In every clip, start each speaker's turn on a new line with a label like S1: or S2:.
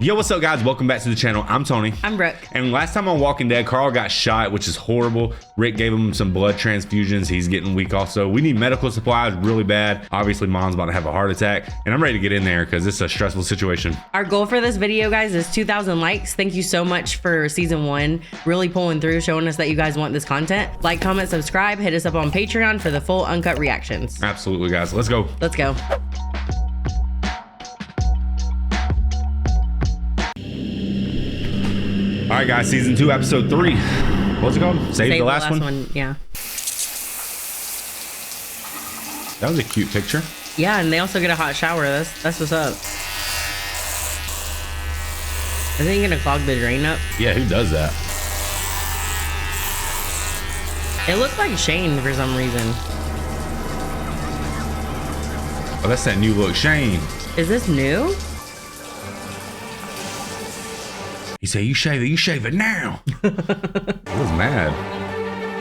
S1: Yo, what's up guys? Welcome back to the channel. I'm Tony.
S2: I'm Brooke.
S1: And last time on Walking Dead, Carl got shot, which is horrible. Rick gave him some blood transfusions. He's getting weak also. We need medical supplies really bad. Obviously, Mom's about to have a heart attack. And I'm ready to get in there because it's a stressful situation.
S2: Our goal for this video, guys, is 2,000 likes. Thank you so much for season 1. Really pulling through, showing us that you guys want this content. Like, comment, subscribe. Hit us up on Patreon for the full uncut reactions.
S1: Absolutely, guys. Let's go.
S2: Let's go.
S1: All right, guys. Season 2, episode 3. What's it called? Save the last one?
S2: Yeah.
S1: That was a cute picture.
S2: Yeah, and they also get a hot shower. That's what's up. Isn't he gonna clog the drain up?
S1: Yeah, who does that?
S2: It looked like Shane for some reason.
S1: Oh, that's that new look Shane.
S2: Is this new?
S1: He said, you shave it now. I was mad.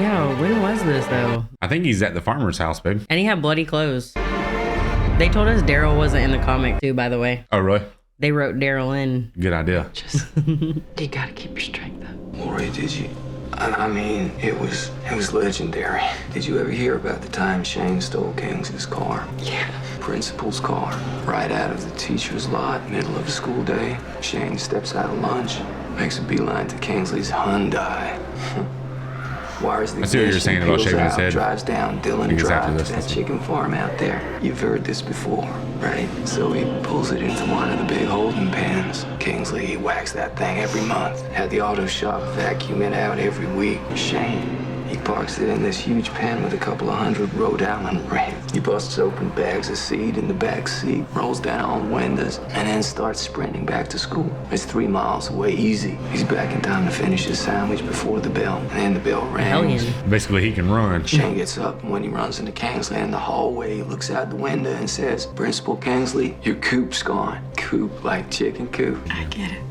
S2: Yeah, when was this though?
S1: I think he's at the farmer's house, babe.
S2: And he had bloody clothes. They told us Daryl wasn't in the comic too, by the way.
S1: Oh, really?
S2: They wrote Daryl in.
S1: Good idea.
S2: Just you gotta keep your strength up.
S3: Lori, did you? I mean, it was legendary. Did you ever hear about the time Shane stole Kingsley's car?
S2: Yeah.
S3: Principal's car, right out of the teacher's lot, middle of the school day. Shane steps out of lunch, makes a beeline to Kingsley's Hyundai. Wires the
S1: I see what you're saying about shaving his head.
S3: Drives down Dillon Drive to that chicken farm out there. You've heard this before, right? So he pulls it into one of the big holding pens. Kingsley, he whacks that thing every month. Had the auto shop vacuum it out every week. Shane, he parks it in this huge pen with a couple of hundred Rhode Island rams. He busts open bags of seed in the back seat, rolls down windows, and then starts sprinting back to school. It's 3 miles away, easy. He's back in time to finish his sandwich before the bell, and then the bell rings.
S1: Basically, he can run.
S3: Shane gets up, and when he runs into Kingsley in the hallway, he looks out the window and says, Principal Kingsley, your coop's gone. Coop like chicken coop.
S2: I get it.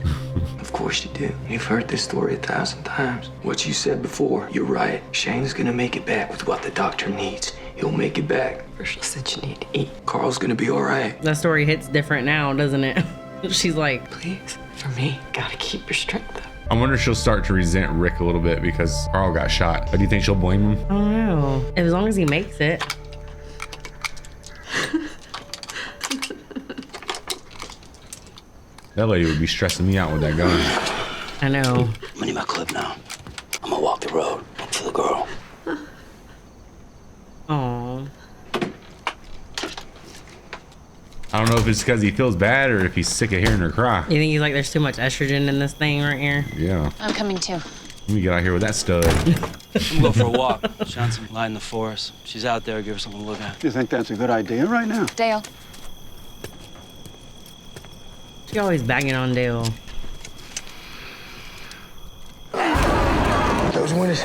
S3: Of course you do. You've heard this story 1,000 times. What you said before, you're right. Shane's gonna make it back with what the doctor needs. He'll make it back. Rachel said you need to eat. Carl's gonna be all right.
S2: That story hits different now, doesn't it? She's like,
S3: Please, for me, gotta keep your strength up.
S1: I wonder if she'll start to resent Rick a little bit because Carl got shot. But do you think she'll blame him?
S2: I don't know. As long as he makes it.
S1: That lady would be stressing me out with that gun.
S2: I know.
S3: I'm gonna need my clip now. I'm gonna walk the road. Look for the girl.
S2: Aww.
S1: I don't know if it's because he feels bad or if he's sick of hearing her cry.
S2: You think he's like, there's too much estrogen in this thing right here?
S1: Yeah.
S4: I'm coming too.
S1: Let me get out here with that stud.
S5: We'll go for a walk. Shine some light in the forest. She's out there, give her something to look at.
S6: You think that's a good idea right now?
S4: Dale.
S2: She's always banging on Dale.
S6: Those windows.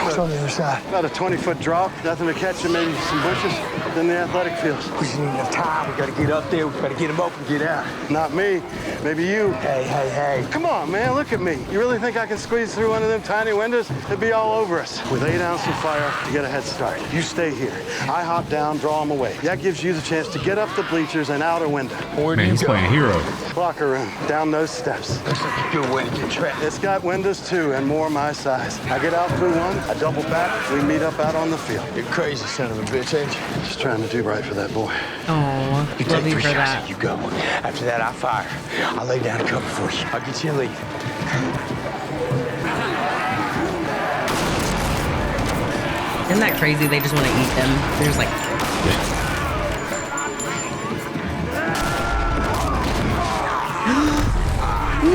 S6: What's on the other side? About a 20-foot drop. Nothing to catch them, maybe some bushes. Then the athletic fields. We just need enough time. We gotta get up there. We gotta get them open, get out. Not me. Maybe you. Hey. Come on, man. Look at me. You really think I can squeeze through one of them tiny windows? It'd be all over us. With 8 ounces of fire, you get a head start. You stay here. I hop down, draw them away. That gives you the chance to get up the bleachers and out a window.
S1: Man, he's playing hero.
S6: Locker room. Down those steps.
S3: Looks like a good way to get trapped.
S6: It's got windows too, and more my size. I get out through one, I double back, we meet up out on the field.
S3: You're crazy son of a bitch, ain't you?
S6: Just trying to do right for that boy.
S2: Aw,
S3: You
S2: love
S3: take
S2: you
S3: 3
S2: for
S3: shots
S2: that.
S3: and you go. After that, I fire. I'll lay down a cover for you. I'll get you a lead.
S2: Isn't that crazy? They just want to eat them. They're just like,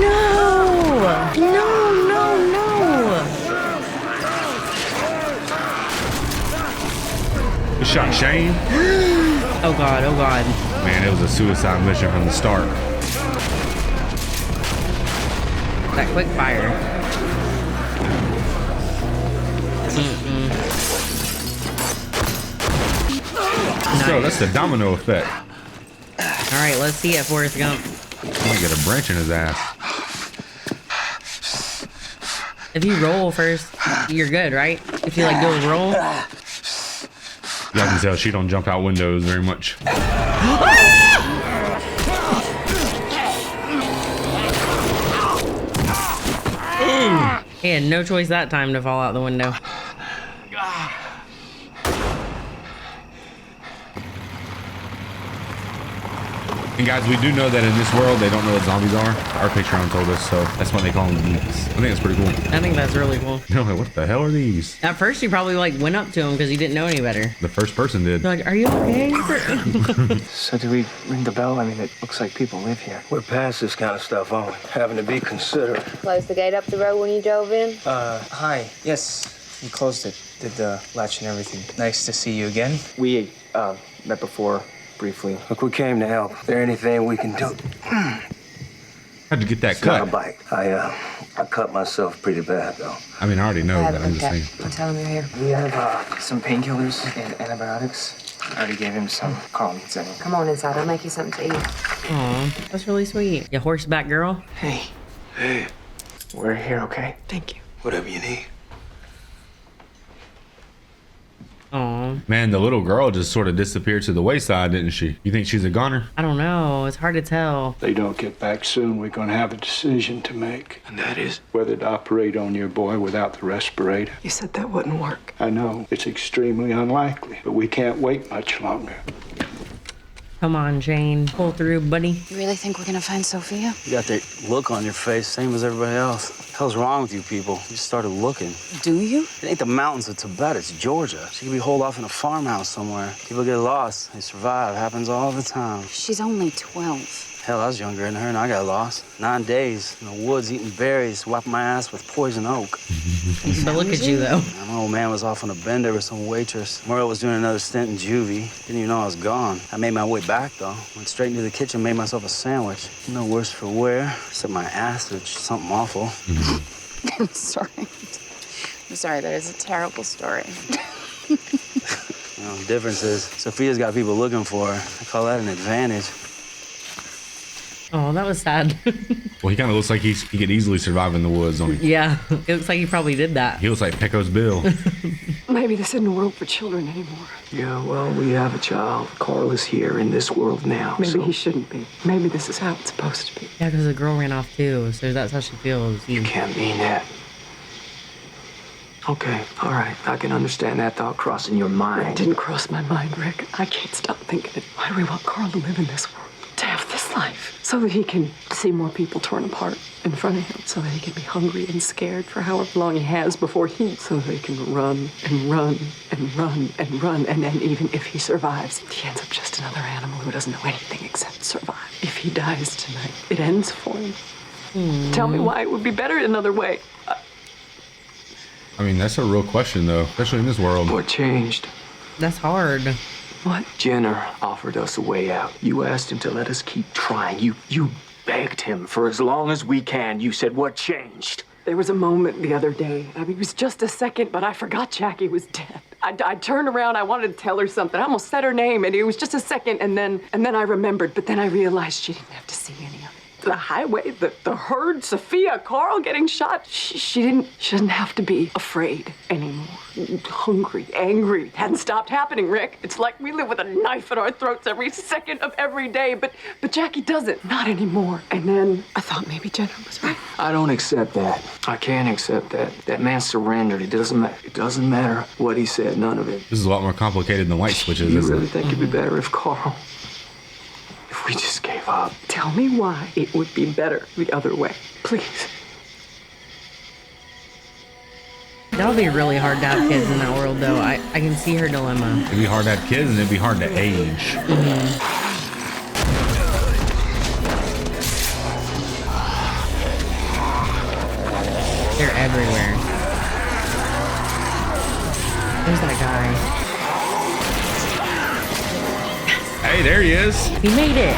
S2: no.
S1: Good shot, Shane.
S2: Oh God.
S1: Man, it was a suicide mission from the start.
S2: That quick fire.
S1: So that's the domino effect.
S2: All right, let's see it, Forrest Gump.
S1: I might get a branch in his ass.
S2: If you roll first, you're good, right? If you like do a roll.
S1: Y'all can tell she don't jump out windows very much.
S2: He had no choice that time to fall out the window.
S1: And guys, we do know that in this world, they don't know what zombies are. Our Patreon told us, so that's why they call them geeks. I think that's pretty cool.
S2: I think that's really cool.
S1: No, what the hell are these?
S2: At first, you probably like went up to him because you didn't know any better.
S1: The first person did.
S2: You're like, are you okay?
S3: So do we ring the bell? I mean, it looks like people live here.
S6: We're past this kind of stuff, aren't we? Having to be considerate.
S4: Close the gate up the road when you drove in?
S7: Hi. Yes, we closed it. Did the latch and everything. Nice to see you again.
S3: We, met before, briefly.
S6: Look, we came to help. Is there anything we can do?
S1: How'd you get that
S6: It's not
S1: cut?
S6: a bite. I cut myself pretty bad, though.
S1: I mean, I already know that. I'm just saying.
S4: I'll tell him you're here.
S7: We have some painkillers and antibiotics. I already gave him some. Carl needs any.
S4: Come on inside. I'll make you something to eat.
S2: Aw, that's really sweet. You horseback girl.
S7: Hey,
S6: Hey,
S7: we're here, okay?
S4: Thank you.
S6: whatever you need.
S2: Aw,
S1: Man, the little girl just sort of disappeared to the wayside, didn't she? You think she's a goner?
S2: I don't know. It's hard to tell.
S8: They don't get back soon, we're going to have a decision to make.
S6: And that is?
S8: Whether to operate on your boy without the respirator.
S4: You said that wouldn't work.
S8: I know, it's extremely unlikely, but we can't wait much longer.
S2: Come on, Jane. Pull through, buddy.
S9: You really think we're gonna find Sophia?
S5: You got that look on your face, same as everybody else. What the hell's wrong with you people? You just started looking.
S9: Do you?
S5: It ain't the mountains of Tibet, it's Georgia. She could be holed off in a farmhouse somewhere. People get lost, they survive. Happens all the time.
S9: She's only 12.
S5: Hell, I was younger than her and I got lost. 9 days in the woods eating berries, wiping my ass with poison oak.
S2: But look at you, though.
S5: My old man was off on a bender with some waitress. Muriel was doing another stint in juvie. Didn't even know I was gone. I made my way back, though. Went straight into the kitchen, made myself a sandwich. No worse for wear, except my ass, which is something awful.
S9: I'm sorry. I'm sorry, that is a terrible story.
S5: You know, the difference is, Sophia's got people looking for her. I call that an advantage.
S2: Oh, that was sad.
S1: Well, he kind of looks like he could easily survive in the woods. Don't he?
S2: Yeah, it looks like he probably did that.
S1: He looks like Pecco's Bill.
S4: Maybe this isn't a world for children anymore.
S3: Yeah, well, we have a child. Carl is here in this world now.
S4: Maybe
S3: so
S4: he shouldn't be. Maybe this is how it's supposed to be.
S2: Yeah, because the girl ran off too, so that's how she feels.
S3: You can't mean that. Okay, all right. I can understand that thought crossing your
S4: It
S3: mind.
S4: didn't cross my mind, Rick. I can't stop thinking it. Why do we want Carl to live in this world? To have this life? So that he can see more people torn apart in front of him. So that he can be hungry and scared for however long he has before he... So that he can run and run and run and run. And then even if he survives, he ends up just another animal who doesn't know anything except survive. If he dies tonight, it ends for him. Tell me why it would be better another way.
S1: I mean, that's a real question, though, especially in this world.
S3: What changed?
S2: That's hard.
S4: What?
S3: Jenner offered us a way out. You asked him to let us keep trying. You begged him for as long as we can. You said, what changed?
S4: There was a moment the other day. I mean, it was just a second, but I forgot Jackie was dead. I turned around, I wanted to tell her something. I almost said her name, and it was just a second, and then I remembered, but then I realized she didn't have to see any of it. The highway, the herd, Sophia, Carl getting shot. She doesn't have to be afraid anymore. Hungry, angry. It hadn't stopped happening, Rick. It's like we live with a knife in our throats every second of every day, but Jackie doesn't. Not anymore. And then I thought maybe Jenner was right.
S3: I don't accept that. I can't accept that. That man surrendered. It doesn't matter what he said. None of it.
S1: This is a lot more complicated than light switches,
S3: You
S1: isn't
S3: really
S1: it?
S3: think it'd be better if Carl... If we just gave up?
S4: Tell me why it would be better the other way, please.
S2: That would be really hard to have kids in that world, though. I can see her dilemma.
S1: It'd be hard to have kids, and it'd be hard to age.
S2: They're everywhere. There's that guy.
S1: Hey, there he is.
S2: He made it.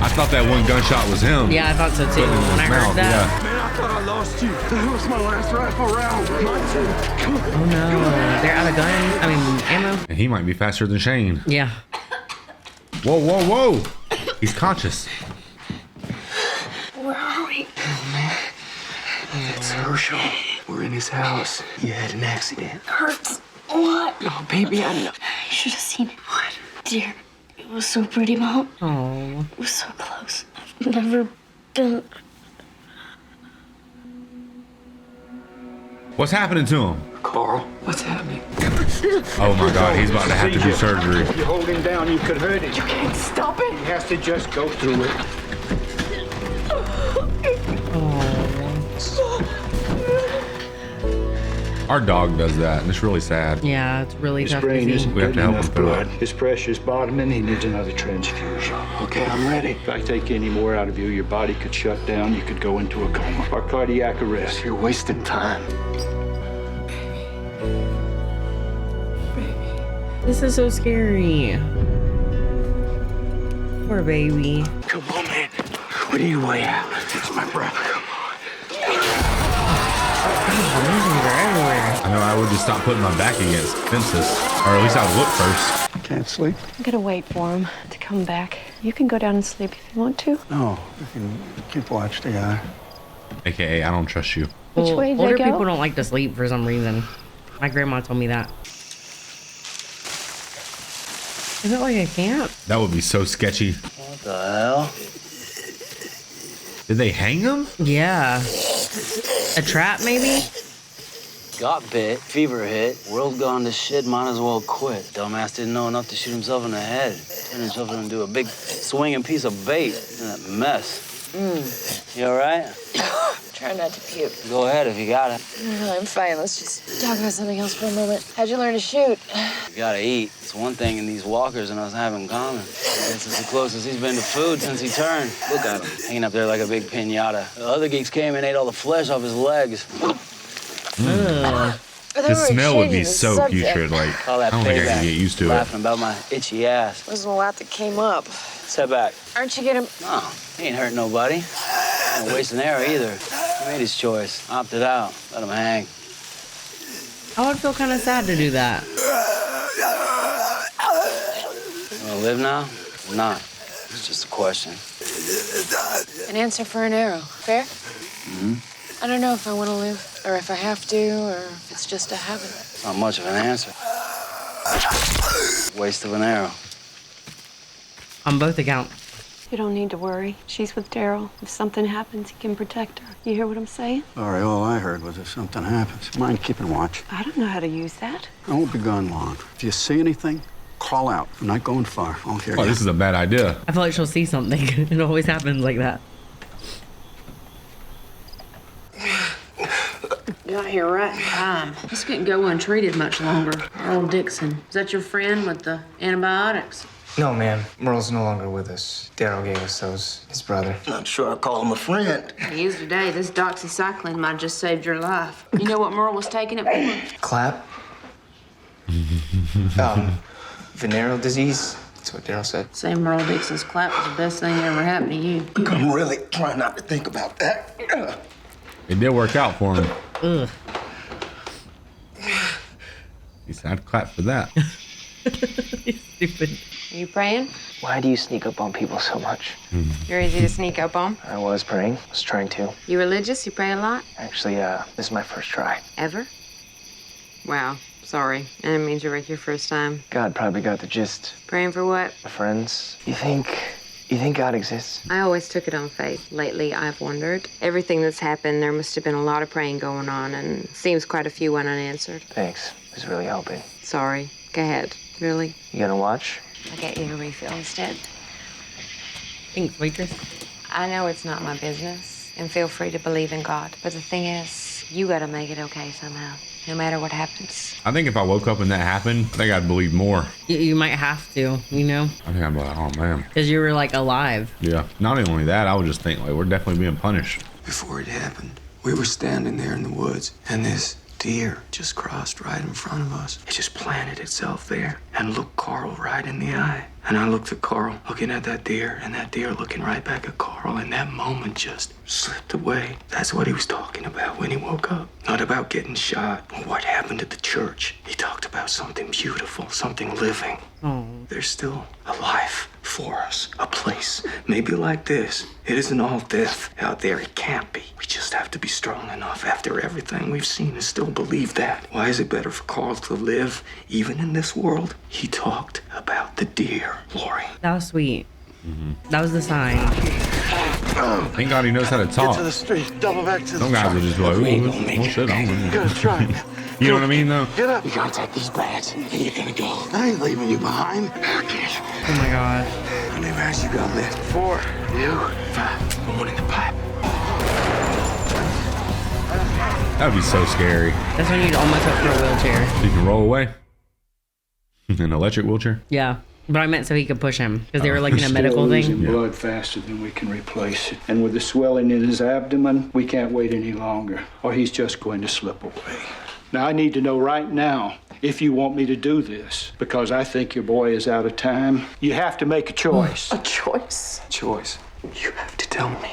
S1: I thought that one gunshot was him.
S2: Yeah, I thought so too.
S1: Put it in
S2: When I
S1: his
S2: heard
S1: mouth,
S2: that.
S6: Man, I thought I lost you. That was my last rifle round. Mine too.
S2: Oh no, they're out of ammo.
S1: And he might be faster than Shane.
S2: Yeah.
S1: Whoa, whoa, whoa. He's conscious.
S9: Where are we?
S3: It's Herschel. We're in his house. You had an accident.
S9: Hurts. What?
S4: Oh, baby, I know.
S9: You should have seen it. What? Dear, it was so pretty, Mom.
S2: Oh.
S9: It was so close. I've never been...
S1: What's happening to him?
S3: Carl, what's happening?
S1: Oh my God, he's about to have to do surgery.
S8: If you hold him down, you could hurt him.
S4: You can't stop it.
S8: He has to just go through it.
S1: Our dog does that, and it's really sad.
S2: Yeah, it's really
S8: His
S2: tough to
S8: brain
S2: see.
S8: isn't
S1: We have
S8: getting
S1: to help
S8: enough
S1: him through
S8: blood.
S1: it.
S8: His pressure's bottoming. He needs another transfusion.
S3: Okay, I'm ready.
S8: If I take any more out of you, your body could shut down. You could go into a coma or cardiac arrest.
S3: You're wasting time.
S2: This is so scary. Poor baby.
S3: Come on, man. We need a way out. It's my breath. Come on.
S2: These are everywhere.
S1: I know I would just stop putting my back against fences, or at least I would look first.
S8: Can't sleep?
S10: I'm gonna wait for him to come back. You can go down and sleep if you want to.
S8: No, you can keep watch the guy.
S1: AKA, I don't trust you.
S10: Which way did
S2: older
S10: they go?
S2: people don't like to sleep for some reason. My grandma told me that. Is it like a camp?
S1: That would be so sketchy.
S5: What the hell?
S1: Did they hang him?
S2: Yeah. A trap, maybe?
S5: Got bit, fever hit, world gone to shit, might as well quit. Dumbass didn't know enough to shoot himself in the head. Turned himself into a big swinging piece of bait in that mess. You all right?
S9: Try not to puke.
S5: Go ahead if you got it.
S9: No, I'm fine. Let's just talk about something else for a moment. How'd you learn to shoot?
S5: You gotta eat. It's one thing in these walkers and us have in common. This is the closest he's been to food since he turned. Look at him, hanging up there like a big pinata. The other geeks came and ate all the flesh off his legs.
S1: The smell would be so putrid. Like,
S5: All
S1: I
S5: that
S1: don't think I
S5: payback,
S1: can get used to it.
S5: laughing about my itchy ass.
S9: Wasn't a lot that came up.
S5: Step back.
S9: Aren't you gonna...
S5: No, he ain't hurting nobody. Don't waste an arrow either. He made his choice. Opted out. Let him hang.
S2: I would feel kind of sad to do that.
S5: You wanna live now or not? It's just a question.
S9: An answer for an arrow. Fair? I don't know if I want to live, or if I have to, or if it's just a habit.
S5: It's not much of an answer. Waste of an arrow.
S2: On both accounts.
S10: You don't need to worry. She's with Daryl. If something happens, he can protect her. You hear what I'm saying?
S8: Sorry, all I heard was if something happens. Mind keeping watch.
S10: I don't know how to use that.
S8: I won't be gone long. If you see anything, call out. I'm not going far. I'll hear
S1: Oh,
S8: you.
S1: this is a bad idea.
S2: I feel like she'll see something. It always happens like that.
S11: Got here right in time. This couldn't go untreated much longer. Earl Dixon, is that your friend with the antibiotics?
S7: No, ma'am. Merle's no longer with us. Daryl gave us those. His brother.
S6: Not sure I call him a friend.
S11: He is today. This doxycycline might have just saved your life. You know what Merle was taking it for?
S7: Clap. Venereal disease. That's what Daryl said.
S11: Say Merle Dixon's clap was the best thing that ever happened to you.
S6: I'm really trying not to think about that.
S1: It did work out for him.
S2: Ugh.
S1: He said, I'd clap for that.
S2: Stupid.
S9: Are you praying?
S7: Why do you sneak up on people so much?
S9: You're easy to sneak up on.
S7: I was praying. I was trying to.
S9: You religious? You pray a lot?
S7: Actually, this is my first try.
S9: Ever? Wow. Sorry. And it means you're like your first time.
S7: God probably got the gist.
S9: Praying for what?
S7: My friends. You think God exists?
S9: I always took it on faith. Lately, I've wondered. Everything that's happened, there must have been a lot of praying going on, and seems quite a few went unanswered.
S7: Thanks. It was really helping.
S9: Sorry. Go ahead. Really?
S7: You gonna watch?
S9: I'll get you a refill instead.
S2: Thanks, waitress.
S9: I know it's not my business, and feel free to believe in God. But the thing is, you gotta make it okay somehow, no matter what happens.
S1: I think if I woke up and that happened, I think I'd believe more.
S2: You might have to, you know?
S1: I think I'd be like, oh man.
S2: Because you were like alive.
S1: Yeah. Not only that, I would just think like we're definitely being punished.
S3: Before it happened, we were standing there in the woods, and this deer just crossed right in front of us. It just planted itself there and looked Carl right in the eye. And I looked at Carl, looking at that deer, and that deer looking right back at Carl, and that moment just slipped away. That's what he was talking about when he woke up. Not about getting shot or what happened at the church. He talked about something beautiful, something living.
S2: Oh.
S3: There's still a life for us, a place, maybe like this. It isn't all death out there, it can't be. We just have to be strong enough after everything we've seen and still believe that. Why is it better for Carl to live, even in this world? He talked about the deer, Lori.
S2: That was sweet. That was the sign.
S1: Thank God he knows how to
S6: Get
S1: talk.
S6: to the street. Double back to the
S1: Some guys
S6: truck.
S1: will just be like, oh shit, I don't know.
S6: Gotta try.
S1: You know what I mean, though?
S6: Get up.
S3: You're gonna take these bags and you're gonna go.
S6: I ain't leaving you behind.
S2: Oh my God.
S3: How many bags you got left?
S6: 4.
S3: You? 5. One in the pipe.
S1: That would be so scary.
S2: That's when you'd almost hope for a wheelchair.
S1: So you can roll away. An electric wheelchair?
S2: Yeah. But I meant so he could push him because they were like in a
S8: He's
S2: medical
S8: still losing
S2: thing.
S8: blood faster than we can replace it. And with the swelling in his abdomen, we can't wait any longer, or he's just going to slip away. Now, I need to know right now if you want me to do this, because I think your boy is out of time. You have to make a choice.
S4: A choice?
S3: Choice. You have to tell me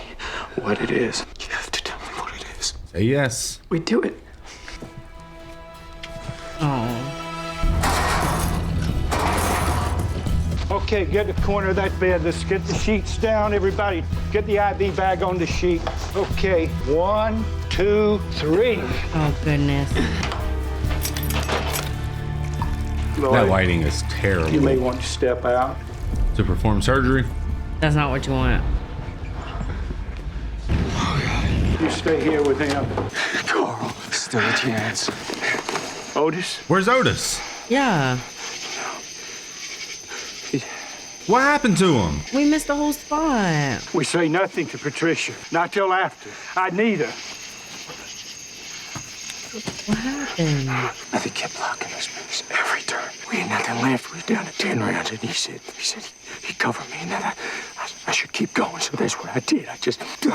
S3: what it is. You have to tell me what it is.
S1: Say yes.
S4: We do it.
S2: Oh.
S8: Okay, get the corner of that bed. Let's get the sheets down, everybody. Get the IV bag on the sheet. Okay, 1, 2, 3.
S2: Oh goodness.
S1: That lighting is terrible.
S8: You may want to step out.
S1: To perform surgery?
S2: That's not what you want.
S8: You stay here with him.
S3: Carl, still a chance.
S8: Otis?
S1: Where's Otis?
S2: Yeah.
S1: What happened to him?
S2: We missed the whole spot.
S8: We say nothing to Patricia. Not till after. I need her.
S2: What happened?
S3: They kept blocking us every turn. We had nothing left. We were down to 10 rounds, and he said he'd cover me, and then I should keep going. So that's what I did. I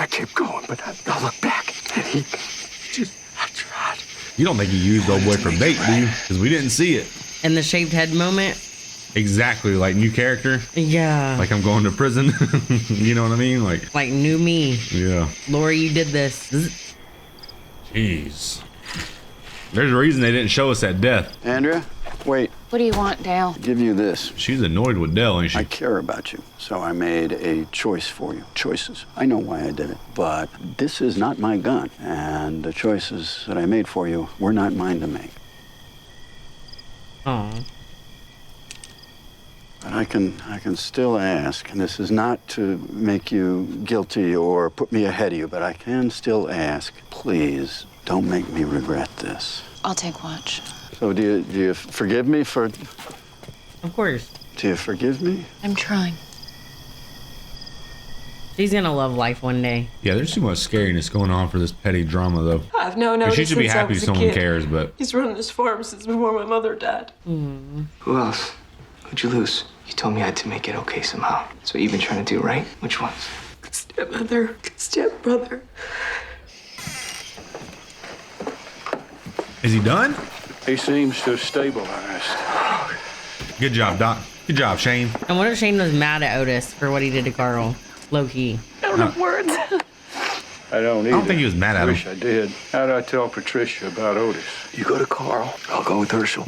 S3: kept going, but I looked back, and I tried.
S1: You don't think he used old boy for bait, do you? Because we didn't see it.
S2: And the shaved head moment?
S1: Exactly, like new character.
S2: Yeah.
S1: Like I'm going to prison. You know what I mean? Like
S2: new me.
S1: Yeah.
S2: Lori, you did this.
S1: Jeez. There's a reason they didn't show us that death.
S6: Andrea, wait.
S9: What do you want, Dale?
S6: I'll give you this.
S1: She's annoyed with Dell, ain't she?
S6: I care about you, so I made a choice for you. Choices. I know why I did it, but this is not my gun, and the choices that I made for you were not mine to make.
S2: Oh.
S6: But I can still ask, and this is not to make you guilty or put me ahead of you, but I can still ask, please don't make me regret this.
S9: I'll take watch.
S6: So do you forgive me for...
S2: Of course.
S6: Do you forgive me?
S9: I'm trying.
S2: She's gonna love life one day.
S1: Yeah, there's too much scariness going on for this petty drama, though.
S4: I've known Otis
S1: She should be
S4: since I
S1: happy
S4: was a
S1: someone
S4: kid.
S1: cares, but
S4: He's running his farm since before my mother died.
S3: Who else? Who'd you lose? You told me I had to make it okay somehow. That's what you've been trying to do, right? Which ones?
S4: Stepmother, stepbrother.
S1: is he done?
S8: He seems to have stabilized.
S1: Good job, Doc. Good job, Shane.
S2: And what if Shane was mad at Otis for what he did to Carl? Low key.
S4: I don't have words.
S8: I don't either.
S1: I don't think he was mad at
S8: Wish
S1: him.
S8: I did. How'd I tell Patricia about Otis?
S3: You go to Carl. I'll go with Herschel.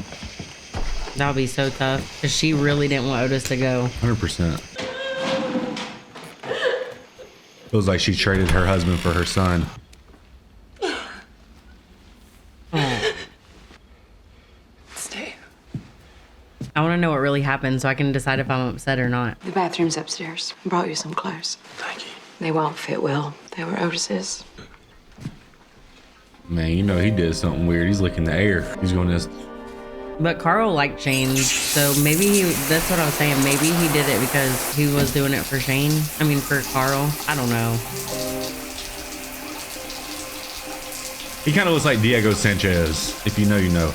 S2: That would be so tough. Because she really didn't want Otis to go.
S1: 100%. Feels like she traded her husband for her son.
S4: Stay.
S2: I want to know what really happened so I can decide if I'm upset or not.
S10: The bathroom's upstairs. I brought you some clothes.
S3: Thank you.
S10: They won't fit well. They were Otis's.
S1: Man, you know he did something weird. He's licking the air. He's going to...
S2: But Carl liked Shane, so maybe that's what I was saying. Maybe he did it because he was doing it for Shane. I mean, for Carl. I don't know.
S1: He kind of looks like Diego Sanchez. If you know, you know.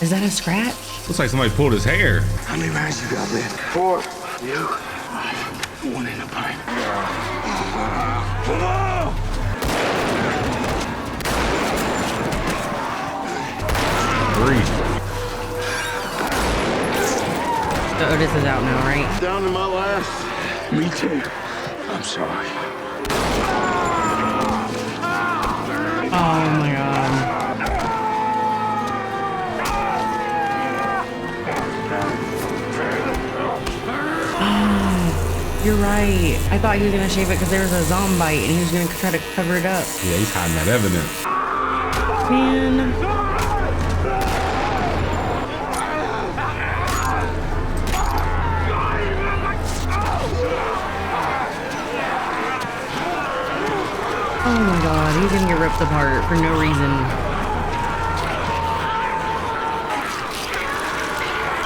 S2: Is that a scratch?
S1: Looks like somebody pulled his hair.
S3: How many rounds you got left? 4. You? 1 in the pipe.
S1: Breathe.
S2: So Otis is out now, right?
S6: Down to my last.
S3: Me too. I'm sorry.
S2: Oh my god. You're right. I thought he was gonna shave it because there was a zombie bite and he was gonna try to cover it up.
S1: Yeah, he's hiding that evidence.
S2: Man. my God, he's gonna get ripped apart for no reason.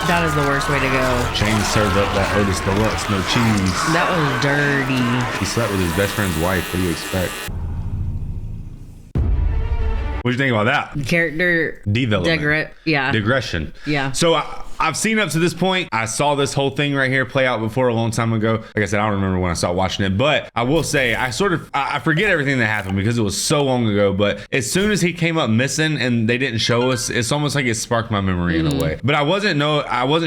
S2: That is the worst way to go.
S1: Shane served up that Otis Deluxe, no cheese.
S2: That was dirty.
S1: He slept with his best friend's wife. What do you expect? What do you think about that?
S2: Character
S1: development.
S2: Yeah.
S1: Digression.
S2: Yeah.
S1: So I've seen up to this point. I saw this whole thing right here play out before a long time ago. Like I said, I don't remember when I started watching it, but I will say I forget everything that happened because it was so long ago. But as soon as he came up missing and they didn't show us, it's almost like it sparked my memory in a way. But I wasn't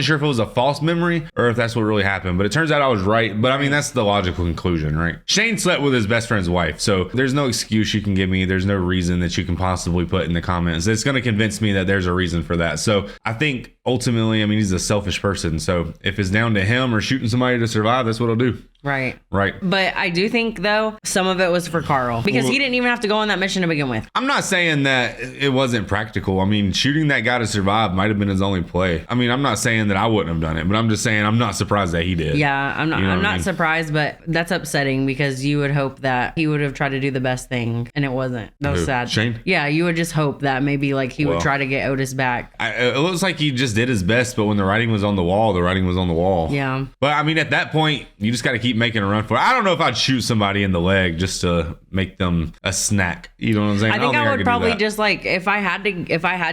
S1: sure if it was a false memory or if that's what really happened. But it turns out I was right. But I mean, that's the logical conclusion, right? Shane slept with his best friend's wife, so there's no excuse you can give me. There's no reason that you can possibly put in the comments. It's going to convince me that there's a reason for that. So I think ultimately, I mean, he's a selfish person. So if it's down to him or shooting somebody to survive, that's what he'll do.
S2: Right.
S1: Right.
S2: But I do think, though, some of it was for Carl because he didn't even have to go on that mission to begin with.
S1: I'm not saying that it wasn't practical. I mean, shooting that guy to survive might have been his only play. I mean, I'm not saying that I wouldn't have done it, but I'm just saying I'm not surprised that he did.
S2: Yeah, I'm not surprised, but that's upsetting because you would hope that he would have tried to do the best thing and it wasn't. That was sad.
S1: Shane?
S2: Yeah, you would just hope that maybe like he would try to get Otis back.
S1: It looks like he just did his best, but when the writing was on the wall, the writing was on the wall.
S2: Yeah.
S1: But I mean, at that point, you just got to keep making a run for it. I don't know if I'd shoot somebody in the leg just to make them a snack. You know what I'm saying?
S2: I think I would probably
S1: just
S2: just like if I had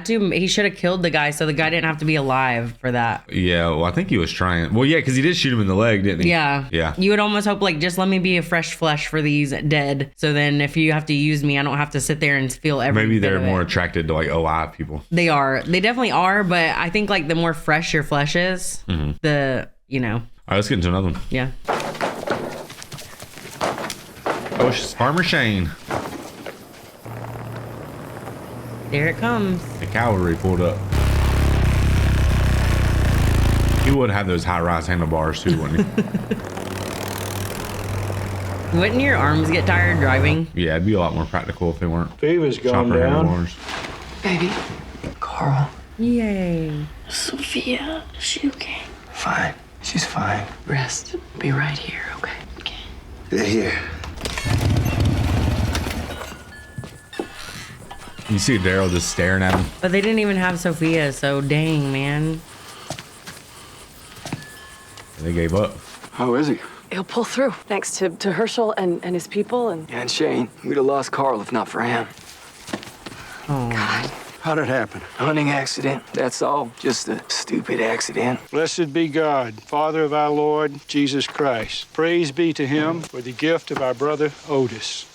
S2: to, he should have killed the guy so the guy didn't have to be alive for that.
S1: Yeah, well, I think he was trying. Well, yeah, because he did shoot him in the leg, didn't he?
S2: Yeah.
S1: Yeah.
S2: You would almost hope like just let me be a fresh flesh for these dead. So then if you have to use me, I don't have to sit there and feel every
S1: Maybe
S2: bit
S1: they're
S2: of
S1: more
S2: it.
S1: attracted to like alive people.
S2: They are. They definitely are. But I think like the more fresh your flesh is, the you know.
S1: All right, let's get into another one.
S2: Yeah.
S1: Oh, it's Farmer Shane.
S2: There it comes.
S1: The cavalry pulled up. He would have those high-rise handlebars too, wouldn't he?
S2: Wouldn't your arms get tired driving?
S1: Yeah, it'd be a lot more practical if they weren't.
S8: Fever's gone
S1: chopper
S8: down.
S1: handlebars.
S3: Baby. Carl.
S2: Yay.
S10: Sophia, is she okay?
S3: Fine. She's fine. Rest. Be right here, okay? Okay. They're here.
S1: You see Daryl just staring at him.
S2: But they didn't even have Sophia, so dang, man.
S1: They gave up.
S6: How is he?
S4: He'll pull through, thanks to Herschel and his people.
S3: And Shane, we'd have lost Carl if not for him.
S2: Oh.
S3: God.
S6: How'd it happen?
S3: Hunting accident, that's all. Just a stupid accident.
S8: Blessed be God, Father of our Lord Jesus Christ. Praise be to him for the gift of our brother Otis.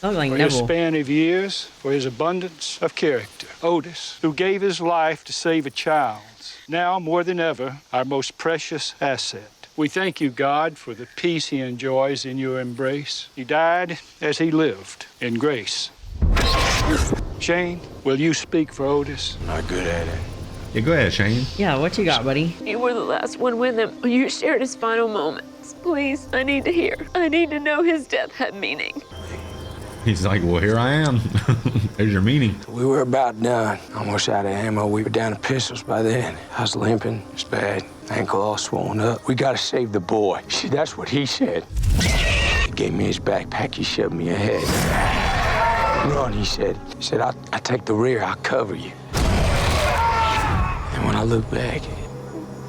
S2: Sounds like
S8: For his
S2: Neville.
S8: span of years, for his abundance of character. Otis, who gave his life to save a child's, now more than ever, our most precious asset. We thank you, God, for the peace he enjoys in your embrace. He died as he lived, in grace. Shane, will you speak for Otis?
S6: Not good at it.
S1: Yeah, go ahead, Shane.
S2: Yeah, what you got, buddy?
S10: You were the last one with him. You shared his final moments. Please, I need to hear. I need to know his death had meaning.
S1: He's like, well, here I am. There's your meaning.
S3: We were about done. Almost out of ammo. We were down to pistols by then. I was limping. It's bad. Ankle all swollen up. We gotta save the boy. See, that's what he said. He gave me his backpack. He shoved me ahead. Run, he said. He said, I'll take the rear. I'll cover you. And when I look back,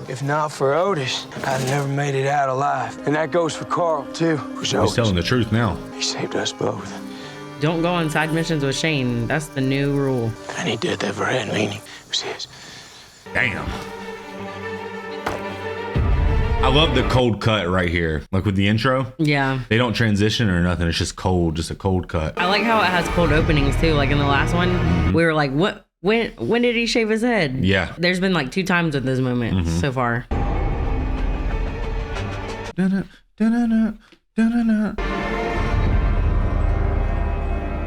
S3: if not for Otis, I'd never made it out alive. And that goes for Carl, too.
S1: He's telling the truth now.
S3: He saved us both.
S2: Don't go on side missions with Shane. That's the new rule.
S3: Any death ever had meaning was his.
S1: Damn. I love the cold cut right here. Like with the intro.
S2: Yeah.
S1: They don't transition or nothing. It's just cold, just a cold cut.
S2: I like how it has cold openings too. Like in the last one, we were like, what? When did he shave his head?
S1: Yeah.
S2: There's been like 2 times with this moment so far.
S1: Dun-dun, dun-dun, dun-dun.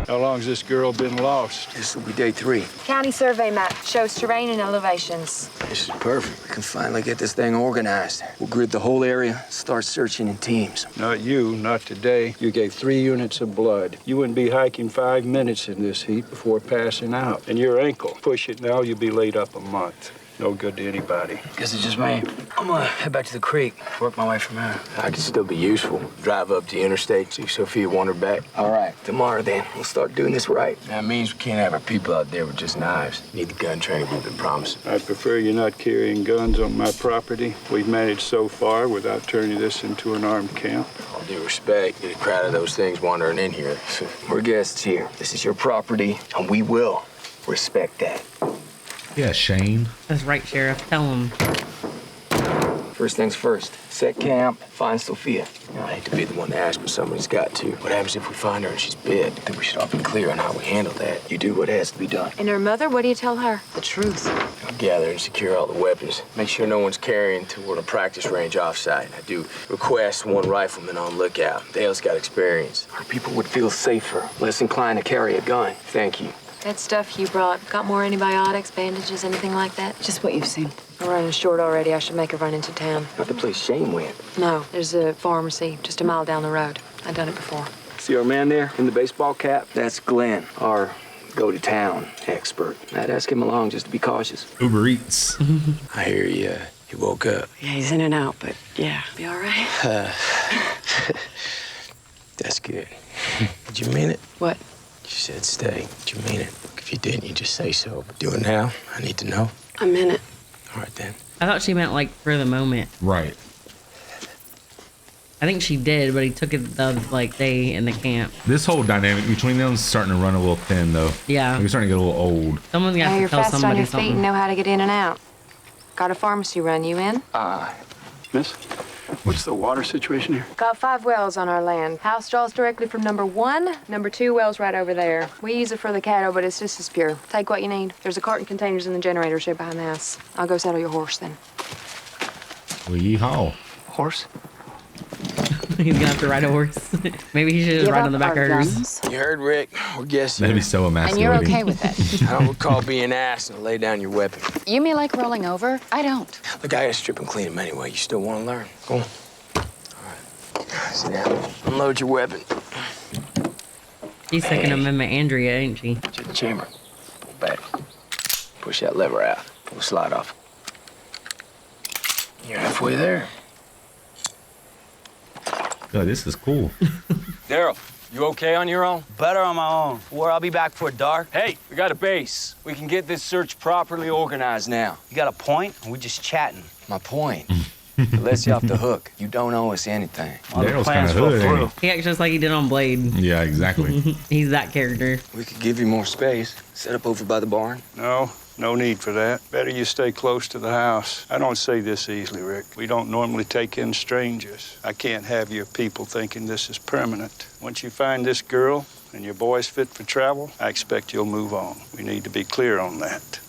S8: How long's this girl been lost?
S3: This will be day 3.
S9: County survey map shows terrain and elevations.
S3: This is perfect. We can finally get this thing organized. We'll grid the whole area, start searching in teams.
S8: Not you, not today. You gave 3 units of blood. You wouldn't be hiking 5 minutes in this heat before passing out. And your ankle, push it now, you'll be laid up a month. No good to anybody.
S5: Guess it's just me. I'm gonna head back to the creek, work my way from there.
S3: I could still be useful. Drive up to the interstate, see Sophia wander back. All right, tomorrow then, we'll start doing this right. That means we can't have our people out there with just knives. Need the gun training we've been promising.
S8: I prefer you not carrying guns on my property. We've managed so far without turning this into an armed camp.
S3: All due respect, get a crowd of those things wandering in here. We're guests here. This is your property, and we will respect that.
S1: Yeah, Shane.
S2: That's right, Sheriff. Tell him.
S3: First things first, set camp, find Sophia. I hate to be the one to ask, but somebody's got to. What happens if we find her and she's bit? I think we should all be clear on how we handle that. You do what has to be done.
S9: And her mother, what do you tell her? The truth.
S3: I'll gather and secure all the weapons. Make sure no one's carrying toward a practice range offsite. I do request one rifleman on lookout. Dale's got experience. Our people would feel safer, less inclined to carry a gun. Thank you.
S9: That stuff you brought, got more antibiotics, bandages, anything like that?
S11: Just what you've seen.
S9: I'm running short already. I should make a run into town.
S3: Not the place Shane went.
S9: No, there's a pharmacy just a mile down the road. I've done it before.
S3: See our man there in the baseball cap? That's Glenn, our go-to-town expert. I'd ask him along just to be cautious.
S1: Uber Eats.
S3: I hear you. He woke up.
S4: Yeah, he's in and out, but yeah.
S9: Be all right?
S3: That's good. Did you mean it?
S9: What?
S3: You said stay. Did you mean it? If you didn't, you just say so. But do it now. I need to know.
S9: I'm in it.
S3: All right, then.
S2: I thought she meant like for the moment.
S1: Right.
S2: I think she did, but he took it the like day in the camp.
S1: This whole dynamic between them is starting to run a little thin, though.
S2: Yeah.
S1: We're starting to get a little old.
S2: Someone's got
S9: Now
S2: to
S9: you're
S2: tell
S9: fast on
S2: somebody
S9: your feet
S2: something.
S9: and know how to get in and out. Got a pharmacy run. You in?
S8: Miss, what's the water situation here?
S9: Got 5 wells on our land. House draws directly from number 1. Number 2 well's right over there. We use it for the cattle, but it's just as pure. Take what you need. There's a carton containers in the generator shed behind the house. I'll go saddle your horse then.
S1: Well, yeehaw.
S3: Horse?
S2: He's gonna have to ride a horse. Maybe he should just
S11: Give
S2: ride
S11: up
S2: on the back of
S11: our
S2: hers.
S11: guns.
S3: You heard, Rick. We're guests
S1: That'd
S3: here.
S1: be so
S11: And
S1: emasculating.
S11: you're okay with it.
S3: I don't recall being asked to lay down your weapon.
S11: You mean like rolling over? I don't.
S3: Look, I gotta strip and clean him anyway. You still want to learn? Go on. All right. Sit down. Unload your weapon.
S2: She's Second Amendment Andrea, ain't she?
S3: To the chamber. Pull back. Push that lever out. Pull the slide off. You're halfway there.
S1: Oh, this is cool.
S12: Daryl, you okay on your own?
S5: Better on my own. Or I'll be back for dark.
S12: Hey, we got a base. We can get this search properly organized now.
S5: You got a point? Or we just chatting?
S3: My point. It lets you off the hook. You don't owe us anything.
S1: Daryl's kind of hood, ain't
S2: He acts just like he did on Blade.
S1: he? Yeah, exactly.
S2: He's that character.
S3: We could give you more space. Set up over by the barn.
S8: No need for that. Better you stay close to the house. I don't say this easily, Rick. We don't normally take in strangers. I can't have your people thinking this is permanent. Once you find this girl and your boy's fit for travel, I expect you'll move on. We need to be clear on that.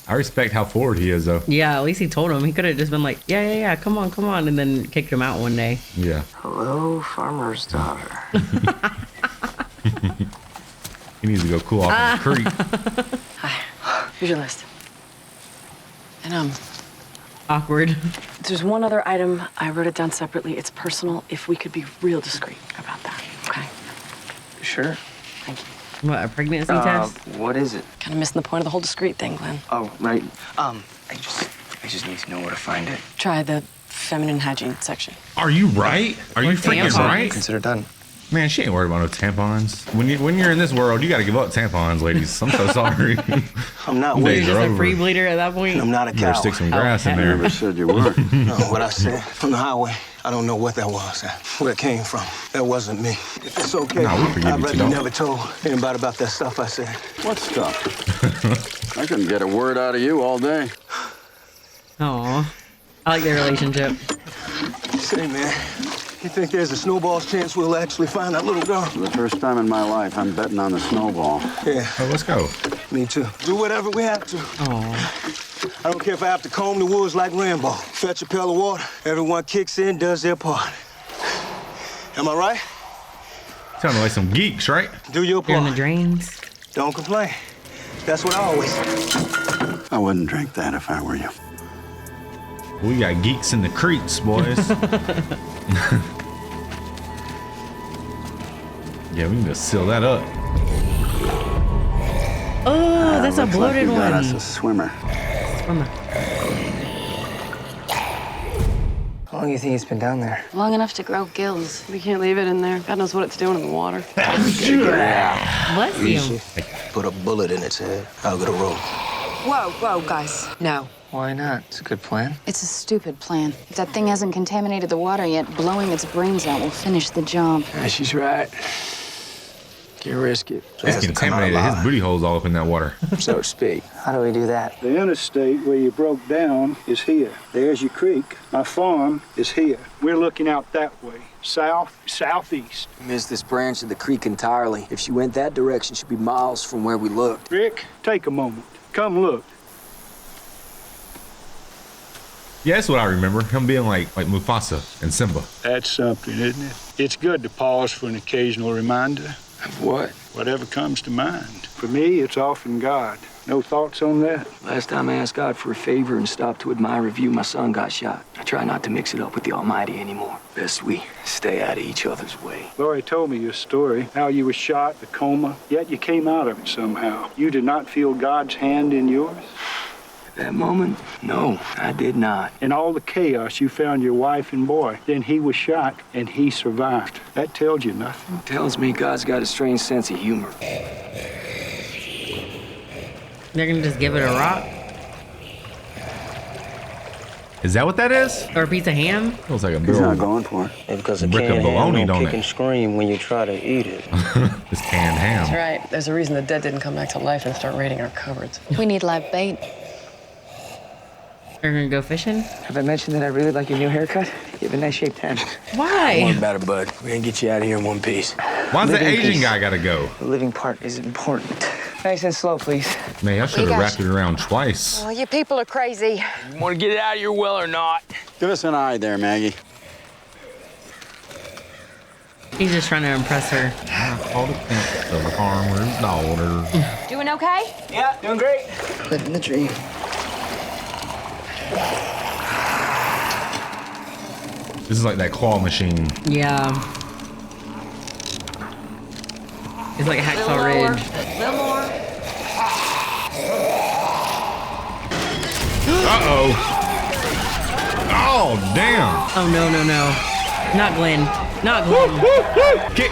S1: I respect how forward he is, though.
S2: Yeah, at least he told him. He could have just been like, yeah, come on, and then kicked him out one day.
S1: Yeah.
S3: Hello, farmer's daughter.
S1: He needs to go cool off in the creek.
S4: Here's your list. And
S2: Awkward.
S4: there's one other item. I wrote it down separately. It's personal. If we could be real discreet about that, okay?
S3: Sure.
S4: Thank you.
S2: What, a pregnancy test?
S3: What is it?
S4: Kind of missing the point of the whole discreet thing, Glenn.
S3: Oh, right. I just need to know where to find it.
S4: Try the feminine hygiene section.
S1: Are you right? Are you freaking
S2: tampons.
S1: right?
S3: Consider done.
S1: Man, she ain't worried about no tampons. When you're in this world, you got to give up tampons, ladies. I'm so sorry.
S5: I'm not
S1: Days
S5: weak.
S2: You're just
S1: are
S2: a
S1: over.
S2: free bleeder at that point?
S5: I'm not a
S1: You better
S5: coward.
S1: stick some grass in
S2: Oh,
S1: there.
S2: never
S8: said you were.
S5: No, what I said on the highway, I don't know what that was, where it came from. That wasn't me. If it's okay,
S1: Nah, we forgive
S5: I'd
S1: you,
S5: rather
S1: Tito.
S5: never told anybody about that stuff I said.
S6: What stuff? I couldn't get a word out of you all day.
S2: Aw. I like their relationship.
S5: Say, man, you think there's a snowball's chance we'll actually find that little girl?
S6: For the first time in my life, I'm betting on the snowball.
S5: Yeah,
S1: Oh, let's go.
S5: me too. Do whatever we have to.
S2: Aw.
S5: I don't care if I have to comb the woods like Rambo. Fetch a pail of water. Everyone kicks in, does their part. Am I right?
S1: Sounding like some geeks, right?
S5: Do your
S2: You're in the
S5: part.
S2: drains.
S5: Don't complain. That's what I always say.
S6: I wouldn't drink that if I were you.
S1: We got geeks in the creeks, boys. Yeah, we can just seal that up.
S2: Oh, that's a
S6: Looks like
S2: bloated
S6: you got us a
S2: one.
S6: swimmer.
S7: How long do you think it's been down there?
S4: Long enough to grow gills. We can't leave it in there. God knows what it's doing in the water.
S2: Bless you.
S5: Put a bullet in its head. I'll get a rope.
S9: Whoa, guys. No.
S7: Why not? It's a good plan.
S13: It's a stupid plan. If that thing hasn't contaminated the water yet, blowing its brains out will finish the job.
S3: Yeah, she's right. Can't risk it.
S1: It's contaminated. His booty hole's all up in that water.
S3: So to speak.
S7: How do we do that?
S8: The interstate where you broke down is here. There's your creek. My farm is here. We're looking out that way. South, southeast.
S3: Missed this branch of the creek entirely. If she went that direction, she'd be miles from where we looked.
S8: Rick, take a moment. Come look.
S1: Yeah, that's what I remember. Him being like Mufasa and Simba.
S8: That's something, isn't it? It's good to pause for an occasional reminder.
S3: Of what?
S8: Whatever comes to mind. For me, it's often God. No thoughts on that?
S3: Last time I asked God for a favor and stopped to admire a view, my son got shot. I try not to mix it up with the Almighty anymore. Best we stay out of each other's way.
S8: Lori told me your story, how you were shot, the coma, yet you came out of it somehow. You did not feel God's hand in yours?
S3: That moment? No, I did not.
S8: In all the chaos, you found your wife and boy. Then he was shot, and he survived. That tells you nothing.
S3: It tells me God's got a strange sense of humor.
S2: They're gonna just give it a rock?
S1: Is that what that is?
S2: Or a piece of ham?
S1: Looks like a
S5: He's
S1: bill.
S5: not going for it.
S7: Maybe because a
S1: Brick of
S7: canned ham
S1: bologna,
S7: don't
S1: don't
S7: kick
S1: it?
S7: and scream when you try to eat it.
S1: It's canned ham.
S4: That's right. There's a reason the dead didn't come back to life and start raiding our cupboards.
S13: We need live bait.
S2: They're gonna go fishing?
S7: Have I mentioned that I really like your new haircut? You have a nice shaped head.
S2: Why?
S3: One better, bud. We're gonna get you out of here in one piece.
S1: Why's the
S7: Living
S1: Asian
S7: piece.
S1: guy gotta go?
S7: The living part is important. Nice and slow, please.
S1: Man, I should have wrapped it around twice.
S9: Oh, you people are crazy.
S12: You want to get it out of your well or not?
S5: Give us an eye there, Maggie.
S2: He's just trying to impress her.
S1: All the camps of the farmer's daughter.
S9: Doing okay?
S7: Yeah, doing great. Living the dream.
S1: This is like that claw machine.
S2: Yeah. It's like Hacksaw Ridge.
S9: A little more.
S1: Uh-oh. Oh, damn.
S2: Oh, no. Not Glenn. Not Glenn.
S1: Kick.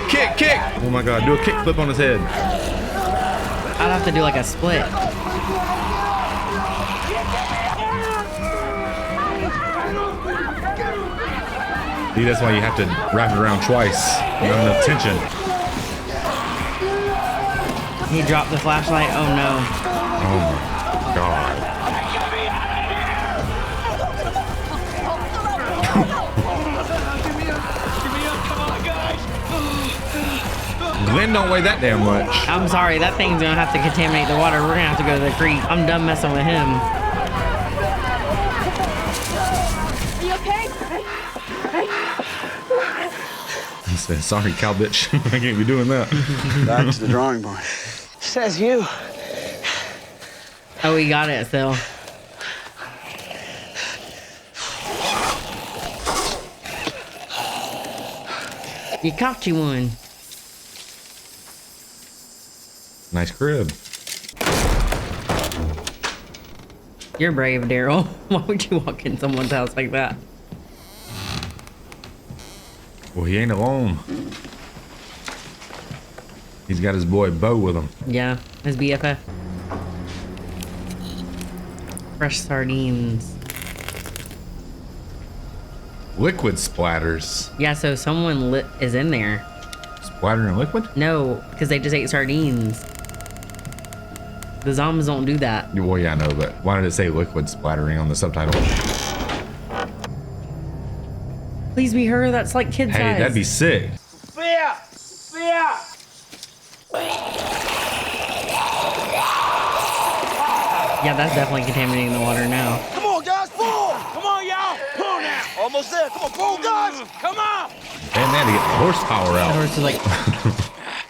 S1: Oh my God, do a kick flip on his head.
S2: I'd have to do like a split.
S1: See, that's why you have to wrap it around twice. Not enough tension.
S2: He dropped the flashlight. Oh, no.
S1: Oh my God. Glenn don't weigh that damn much.
S2: I'm sorry. That thing's going to have to contaminate the water. We're going to have to go to the creek. I'm done messing with him.
S9: Are you okay?
S1: He said, sorry, cow bitch. I can't be doing that.
S5: Back to the drawing board.
S7: Says you.
S2: Oh, he got it still. You caught you one.
S1: Nice crib.
S2: You're brave, Daryl. Why would you walk in someone's house like that?
S1: Well, he ain't alone. He's got his boy Bo with him.
S2: Yeah, his BFF. Fresh sardines.
S1: Liquid splatters.
S2: Yeah, so someone is in there.
S1: Splattering liquid?
S2: No, because they just ate sardines. The zombies don't do that.
S1: Well, yeah, I know, but why did it say liquid splattering on the subtitle?
S2: Please be her. That's like kid size.
S1: Hey, that'd be sick.
S12: Fear!
S2: Yeah, that's definitely contaminating the water now.
S12: Come on, guys, pull! Come on, y'all! Pull now! Almost there. Come on, pull, guys! Come on!
S1: And they had to get the horsepower
S2: The
S1: out.
S2: horse is like,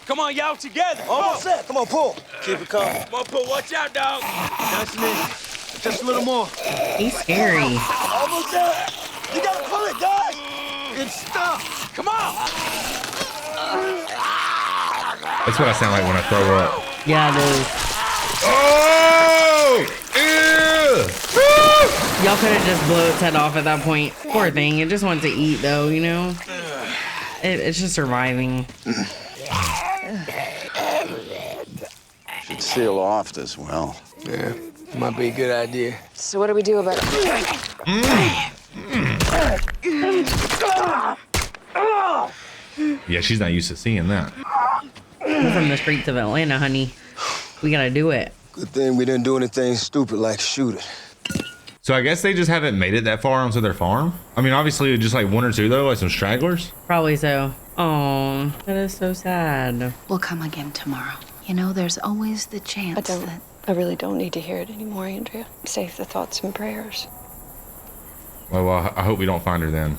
S12: Come on, y'all, together! Almost there. Come on, pull! Keep it calm. Come on, pull. Watch out, dog! That's it. Just a little more.
S2: he's scary.
S12: Almost there! You gotta pull it, guys! It's stuck! Come on!
S1: That's what I sound like when I throw up.
S2: Yeah, it is.
S1: Oh! Ew!
S2: Y'all could have just blew its head off at that point. Poor thing. It just wants to eat, though, you know? It's just surviving.
S14: Should seal off this well.
S12: Yeah, might be a good idea.
S9: So what do we do about it?
S1: Yeah, she's not used to seeing that.
S2: We're from the streets of Atlanta, honey. We gotta do it.
S12: Good thing we didn't do anything stupid like shoot it.
S1: So I guess they just haven't made it that far onto their farm. I mean, obviously just like one or two though, like some stragglers.
S2: Probably so. Oh, that is so sad.
S13: We'll come again tomorrow. You know, there's always the chance that...
S15: I really don't need to hear it anymore, Andrea. Save the thoughts and prayers.
S1: Well, I hope we don't find her then.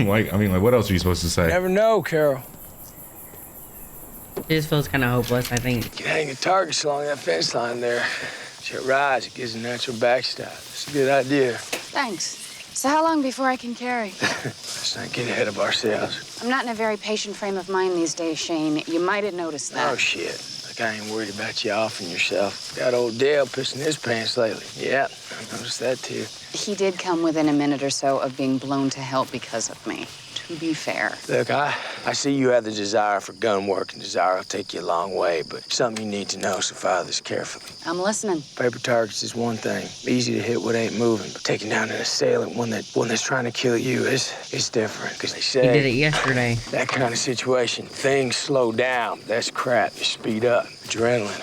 S1: Like, what else are you supposed to say?
S12: Never know, Carol.
S2: It just feels kind of hopeless, I think.
S12: You can hang the targets along that fence line there. It rides, it gives a natural backstop. It's a good idea.
S13: Thanks. So how long before I can carry?
S12: Let's not get ahead of ourselves.
S13: I'm not in a very patient frame of mind these days, Shane. You might have noticed that.
S12: Oh, shit. Like I ain't worried about you offing yourself. Got old Dale pissing his pants lately. Yeah, I noticed that too.
S13: He did come within a minute or so of being blown to hell because of me, to be fair.
S12: Look, I see you have the desire for gun work, and desire will take you a long way, but something you need to know, so follow this carefully.
S13: I'm listening.
S12: Paper targets is one thing. Easy to hit what ain't moving, but taking down an assailant, one that's trying to kill you, is different. Because they say...
S2: He did it yesterday.
S12: That kind of situation, things slow down. That's crap. You speed up. Adrenaline.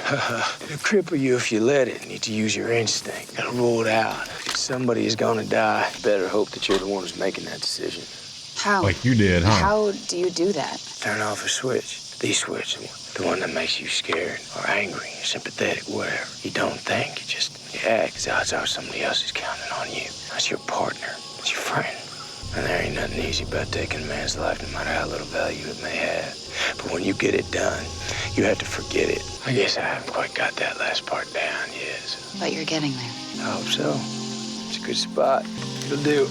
S12: It'll cripple you if you let it. You need to use your instinct. Gotta rule it out. If somebody is gonna die, you better hope that you're the one who's making that decision.
S13: How?
S1: Like you did, huh?
S13: How do you do that?
S12: Turn off a switch. The switch. The one that makes you scared or angry or sympathetic, whatever. You don't think, you act, because odds are somebody else is counting on you. That's your partner. It's your friend. And there ain't nothing easy about taking a man's life, no matter how little value it may have. But when you get it done, you have to forget it. I guess I haven't quite got that last part down, yes.
S13: But you're getting there.
S12: I hope so. It's a good spot. It'll do.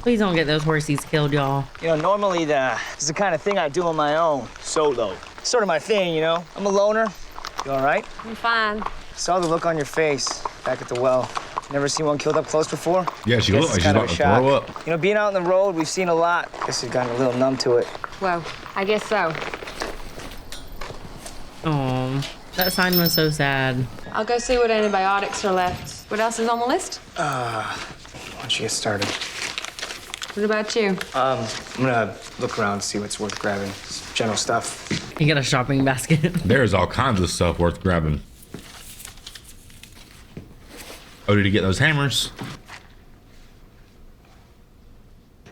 S2: Please don't get those horsies killed, y'all.
S16: You know, normally this is the kind of thing I do on my own, solo. It's sort of my thing, you know? I'm a loner. You all right?
S9: I'm fine.
S16: Saw the look on your face back at the well. Never seen one killed up close before?
S1: Yeah, she looked like she's about to throw up.
S16: You know, being out on the road, we've seen a lot. Guess she's gotten a little numb to it.
S9: Well, I guess so.
S2: Oh, that sign was so sad.
S9: I'll go see what antibiotics are left. What else is on the list?
S7: Why don't you get started?
S9: What about you?
S7: I'm gonna look around, see what's worth grabbing. Just general stuff.
S2: You got a shopping basket.
S1: There's all kinds of stuff worth grabbing. Oh, did he get those hammers?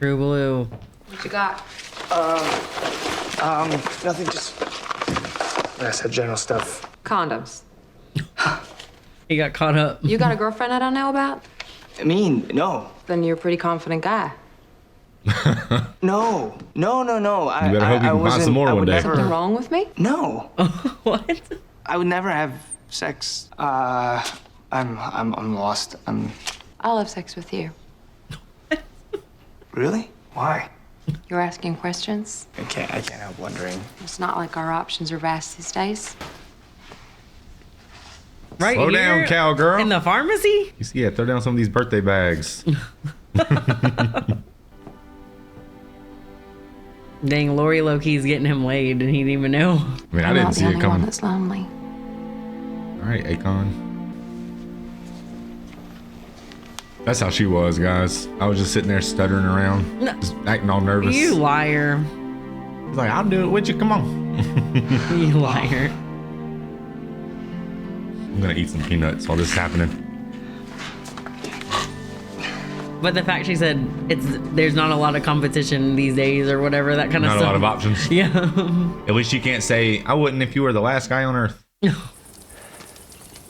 S2: True blue.
S9: What you got?
S7: Nothing, just... I said general stuff.
S9: Condoms.
S2: He got caught up.
S9: You got a girlfriend I don't know about?
S7: I mean, no.
S9: Then you're a pretty confident guy.
S7: No.
S1: You better hope you can find some more one day.
S9: Something wrong with me?
S7: No.
S2: What?
S7: I would never have sex. I'm lost.
S9: I'll have sex with you.
S7: Really? Why?
S9: You're asking questions?
S7: I can't help wondering.
S9: It's not like our options are vast these days.
S2: Right
S1: Slow down,
S2: here
S1: cowgirl.
S2: in the pharmacy?
S1: You see, yeah, throw down some of these birthday bags.
S2: Dang, Lori low-key's getting him laid and he didn't even know.
S1: I mean, I didn't see it coming.
S9: That's lonely.
S1: All right, Akon. That's how she was, guys. I was just sitting there stuttering around, just acting all nervous.
S2: You liar.
S1: He's like, I'll do it with you. Come on.
S2: You liar.
S1: I'm gonna eat some peanuts while this is happening.
S2: But the fact she said there's not a lot of competition these days or whatever, that kind of stuff.
S1: Not a lot of options.
S2: Yeah.
S1: At least you can't say, I wouldn't if you were the last guy on earth.
S3: You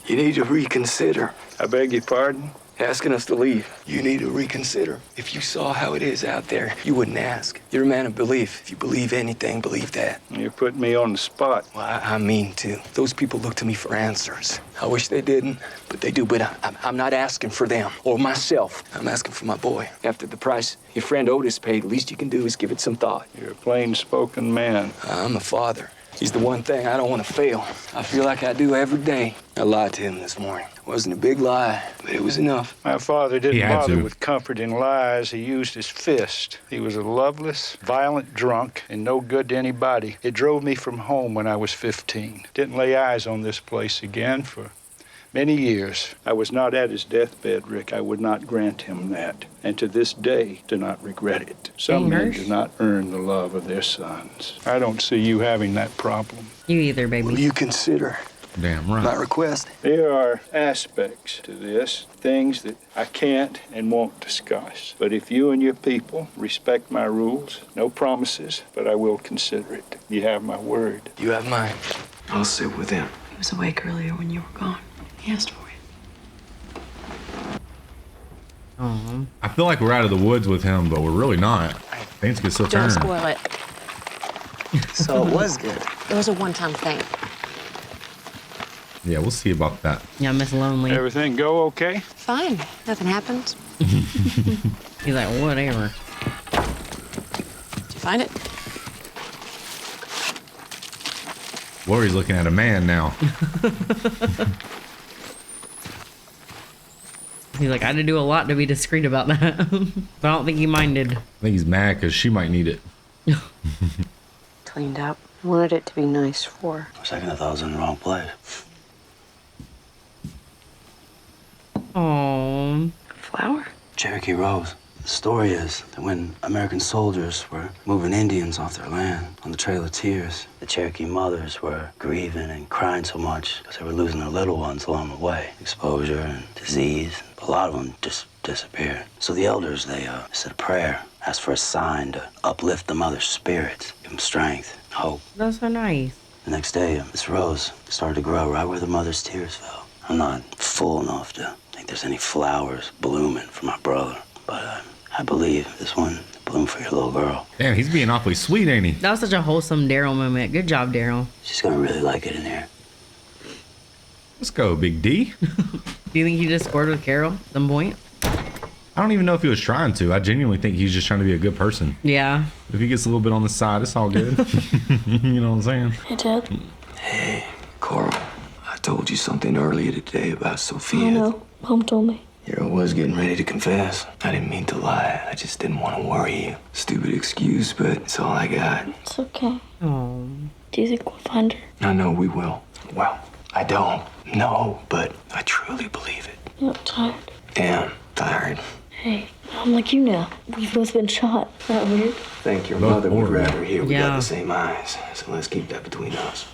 S3: need to reconsider.
S12: I beg your pardon?
S3: Asking us to leave. You need to reconsider. If you saw how it is out there, you wouldn't ask. You're a man of belief. If you believe anything, believe that.
S8: You're putting me on the spot.
S3: Well, I mean to. Those people look to me for answers. I wish they didn't, but they do. But I'm not asking for them or myself. I'm asking for my boy. After the price your friend Otis paid, the least you can do is give it some thought.
S8: You're a plain-spoken man.
S3: I'm a father. He's the one thing I don't want to fail. I feel like I do every day. I lied to him this morning. It wasn't a big lie, but it was enough.
S8: My father didn't bother with comforting lies. He used his fist. He was a loveless, violent drunk and no good to anybody. It drove me from home when I was 15. Didn't lay eyes on this place again for many years. I was not at his deathbed, Rick. I would not grant him that. And to this day, do not regret it. Some men do not earn the love of their sons. I don't see you having that problem.
S2: You either, baby.
S3: Will you consider
S1: Damn right.
S3: my request?
S8: There are aspects to this, things that I can't and won't discuss. But if you and your people respect my rules, no promises, but I will consider it. You have my word.
S3: You have mine. I'll sit with him.
S15: He was awake earlier when you were gone. He asked for you.
S1: I feel like we're out of the woods with him, but we're really not. Things could still turn.
S11: Don't spoil it.
S16: So it was good.
S11: It was a one-time thing.
S1: Yeah, we'll see about that.
S2: Yeah, Miss Lonely.
S8: Everything go okay?
S9: Fine. Nothing happened.
S2: He's like, whatever.
S11: Did you find it?
S1: Lori's looking at a man now.
S2: He's like, I had to do a lot to be discreet about that. But I don't think he minded.
S1: I think he's mad because she might need it.
S15: Cleaned up. Wanted it to be nice for her.
S5: For a second, I thought I was in the wrong place.
S2: Aww.
S15: Flower?
S5: Cherokee Rose. The story is that when American soldiers were moving Indians off their land on the Trail of Tears, the Cherokee mothers were grieving and crying so much because they were losing their little ones along the way. Exposure and disease. A lot of them just disappeared. So the elders, they said a prayer, asked for a sign to uplift the mother's spirits, give them strength, hope.
S2: That's so nice.
S5: The next day, this rose started to grow right where the mother's tears fell. I'm not full enough to think there's any flowers blooming for my brother, but I believe this one bloomed for your little girl.
S1: Damn, he's being awfully sweet, ain't he?
S2: That was such a wholesome Daryl moment. Good job, Daryl.
S5: She's gonna really like it in here.
S1: Let's go, Big D.
S2: Do you think he just scored with Carol at some point?
S1: I don't even know if he was trying to. I genuinely think he's just trying to be a good person.
S2: Yeah.
S1: If he gets a little bit on the side, it's all good. You know what I'm saying?
S15: Hey, Dad.
S3: Hey, Carl. I told you something earlier today about Sophia.
S15: I know. Mom told me.
S3: Here I was getting ready to confess. I didn't mean to lie. I just didn't want to worry you. Stupid excuse, but it's all I got.
S15: It's okay.
S2: Oh.
S15: Do you think we'll find her?
S3: I know we will. Well, I don't know, but I truly believe it.
S15: I'm tired.
S3: Damn, tired.
S15: Hey, I'm like you now. We've both been shot. Isn't that weird?
S3: Think your mother would rather hear we
S2: Yeah.
S3: got the same eyes. So let's keep that between us.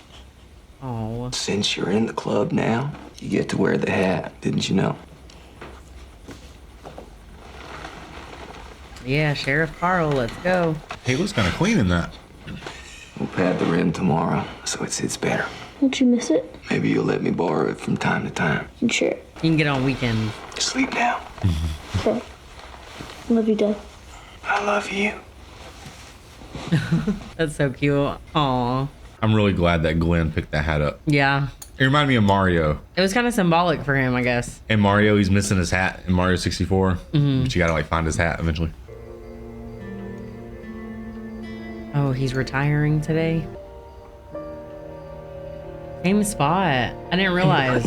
S2: Oh.
S3: Since you're in the club now, you get to wear the hat. Didn't you know?
S2: Yeah, Sheriff Carl, let's go.
S1: He looks kind of clean in that.
S3: We'll pad the rim tomorrow, so it sits better.
S15: Won't you miss it?
S3: Maybe you'll let me borrow it from time to time.
S15: You sure?
S2: You can get on weekends.
S3: Sleep now.
S15: Okay. Love you, Dad.
S3: I love you.
S2: That's so cute. Aw.
S1: I'm really glad that Glenn picked that hat up.
S2: Yeah.
S1: It reminded me of Mario.
S2: It was kind of symbolic for him, I guess.
S1: And Mario, he's missing his hat in Mario 64.
S2: Mhm.
S1: But you gotta like find his hat eventually.
S2: Oh, he's retiring today. Same spot. I didn't realize.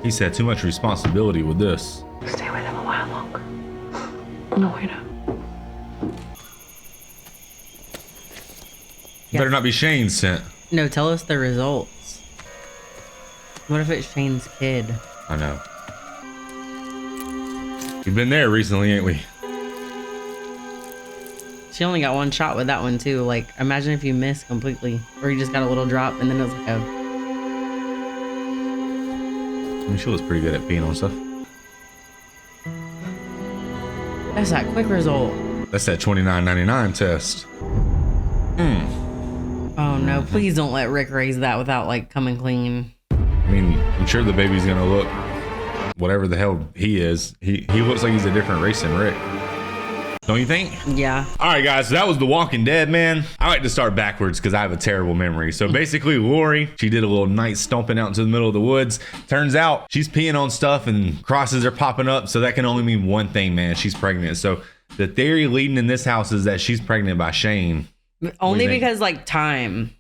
S1: He said too much responsibility with this.
S15: Stay with him a while longer. No, wait up.
S1: Better not be Shane's scent.
S2: No, tell us the results. What if it's Shane's kid?
S1: I know. We've been there recently, ain't we?
S2: She only got one shot with that one too. Like, imagine if you miss completely, or you just got a little drop and then it was like, oh.
S1: I mean, she was pretty good at peeing on stuff.
S2: That's that quick result.
S1: That's that $29.99 test.
S2: Oh no, please don't let Rick raise that without like coming clean.
S1: I mean, I'm sure the baby's gonna look whatever the hell he is. He looks like he's a different race than Rick. Don't you think?
S2: Yeah.
S1: All right, guys, so that was The Walking Dead, man. I like to start backwards because I have a terrible memory. So basically, Lori, she did a little night stomping out into the middle of the woods. Turns out she's peeing on stuff and crosses are popping up. So that can only mean one thing, man. She's pregnant. So the theory leading in this house is that she's pregnant by Shane. And I don't know if she's pregnant by Shane
S2: Only because like time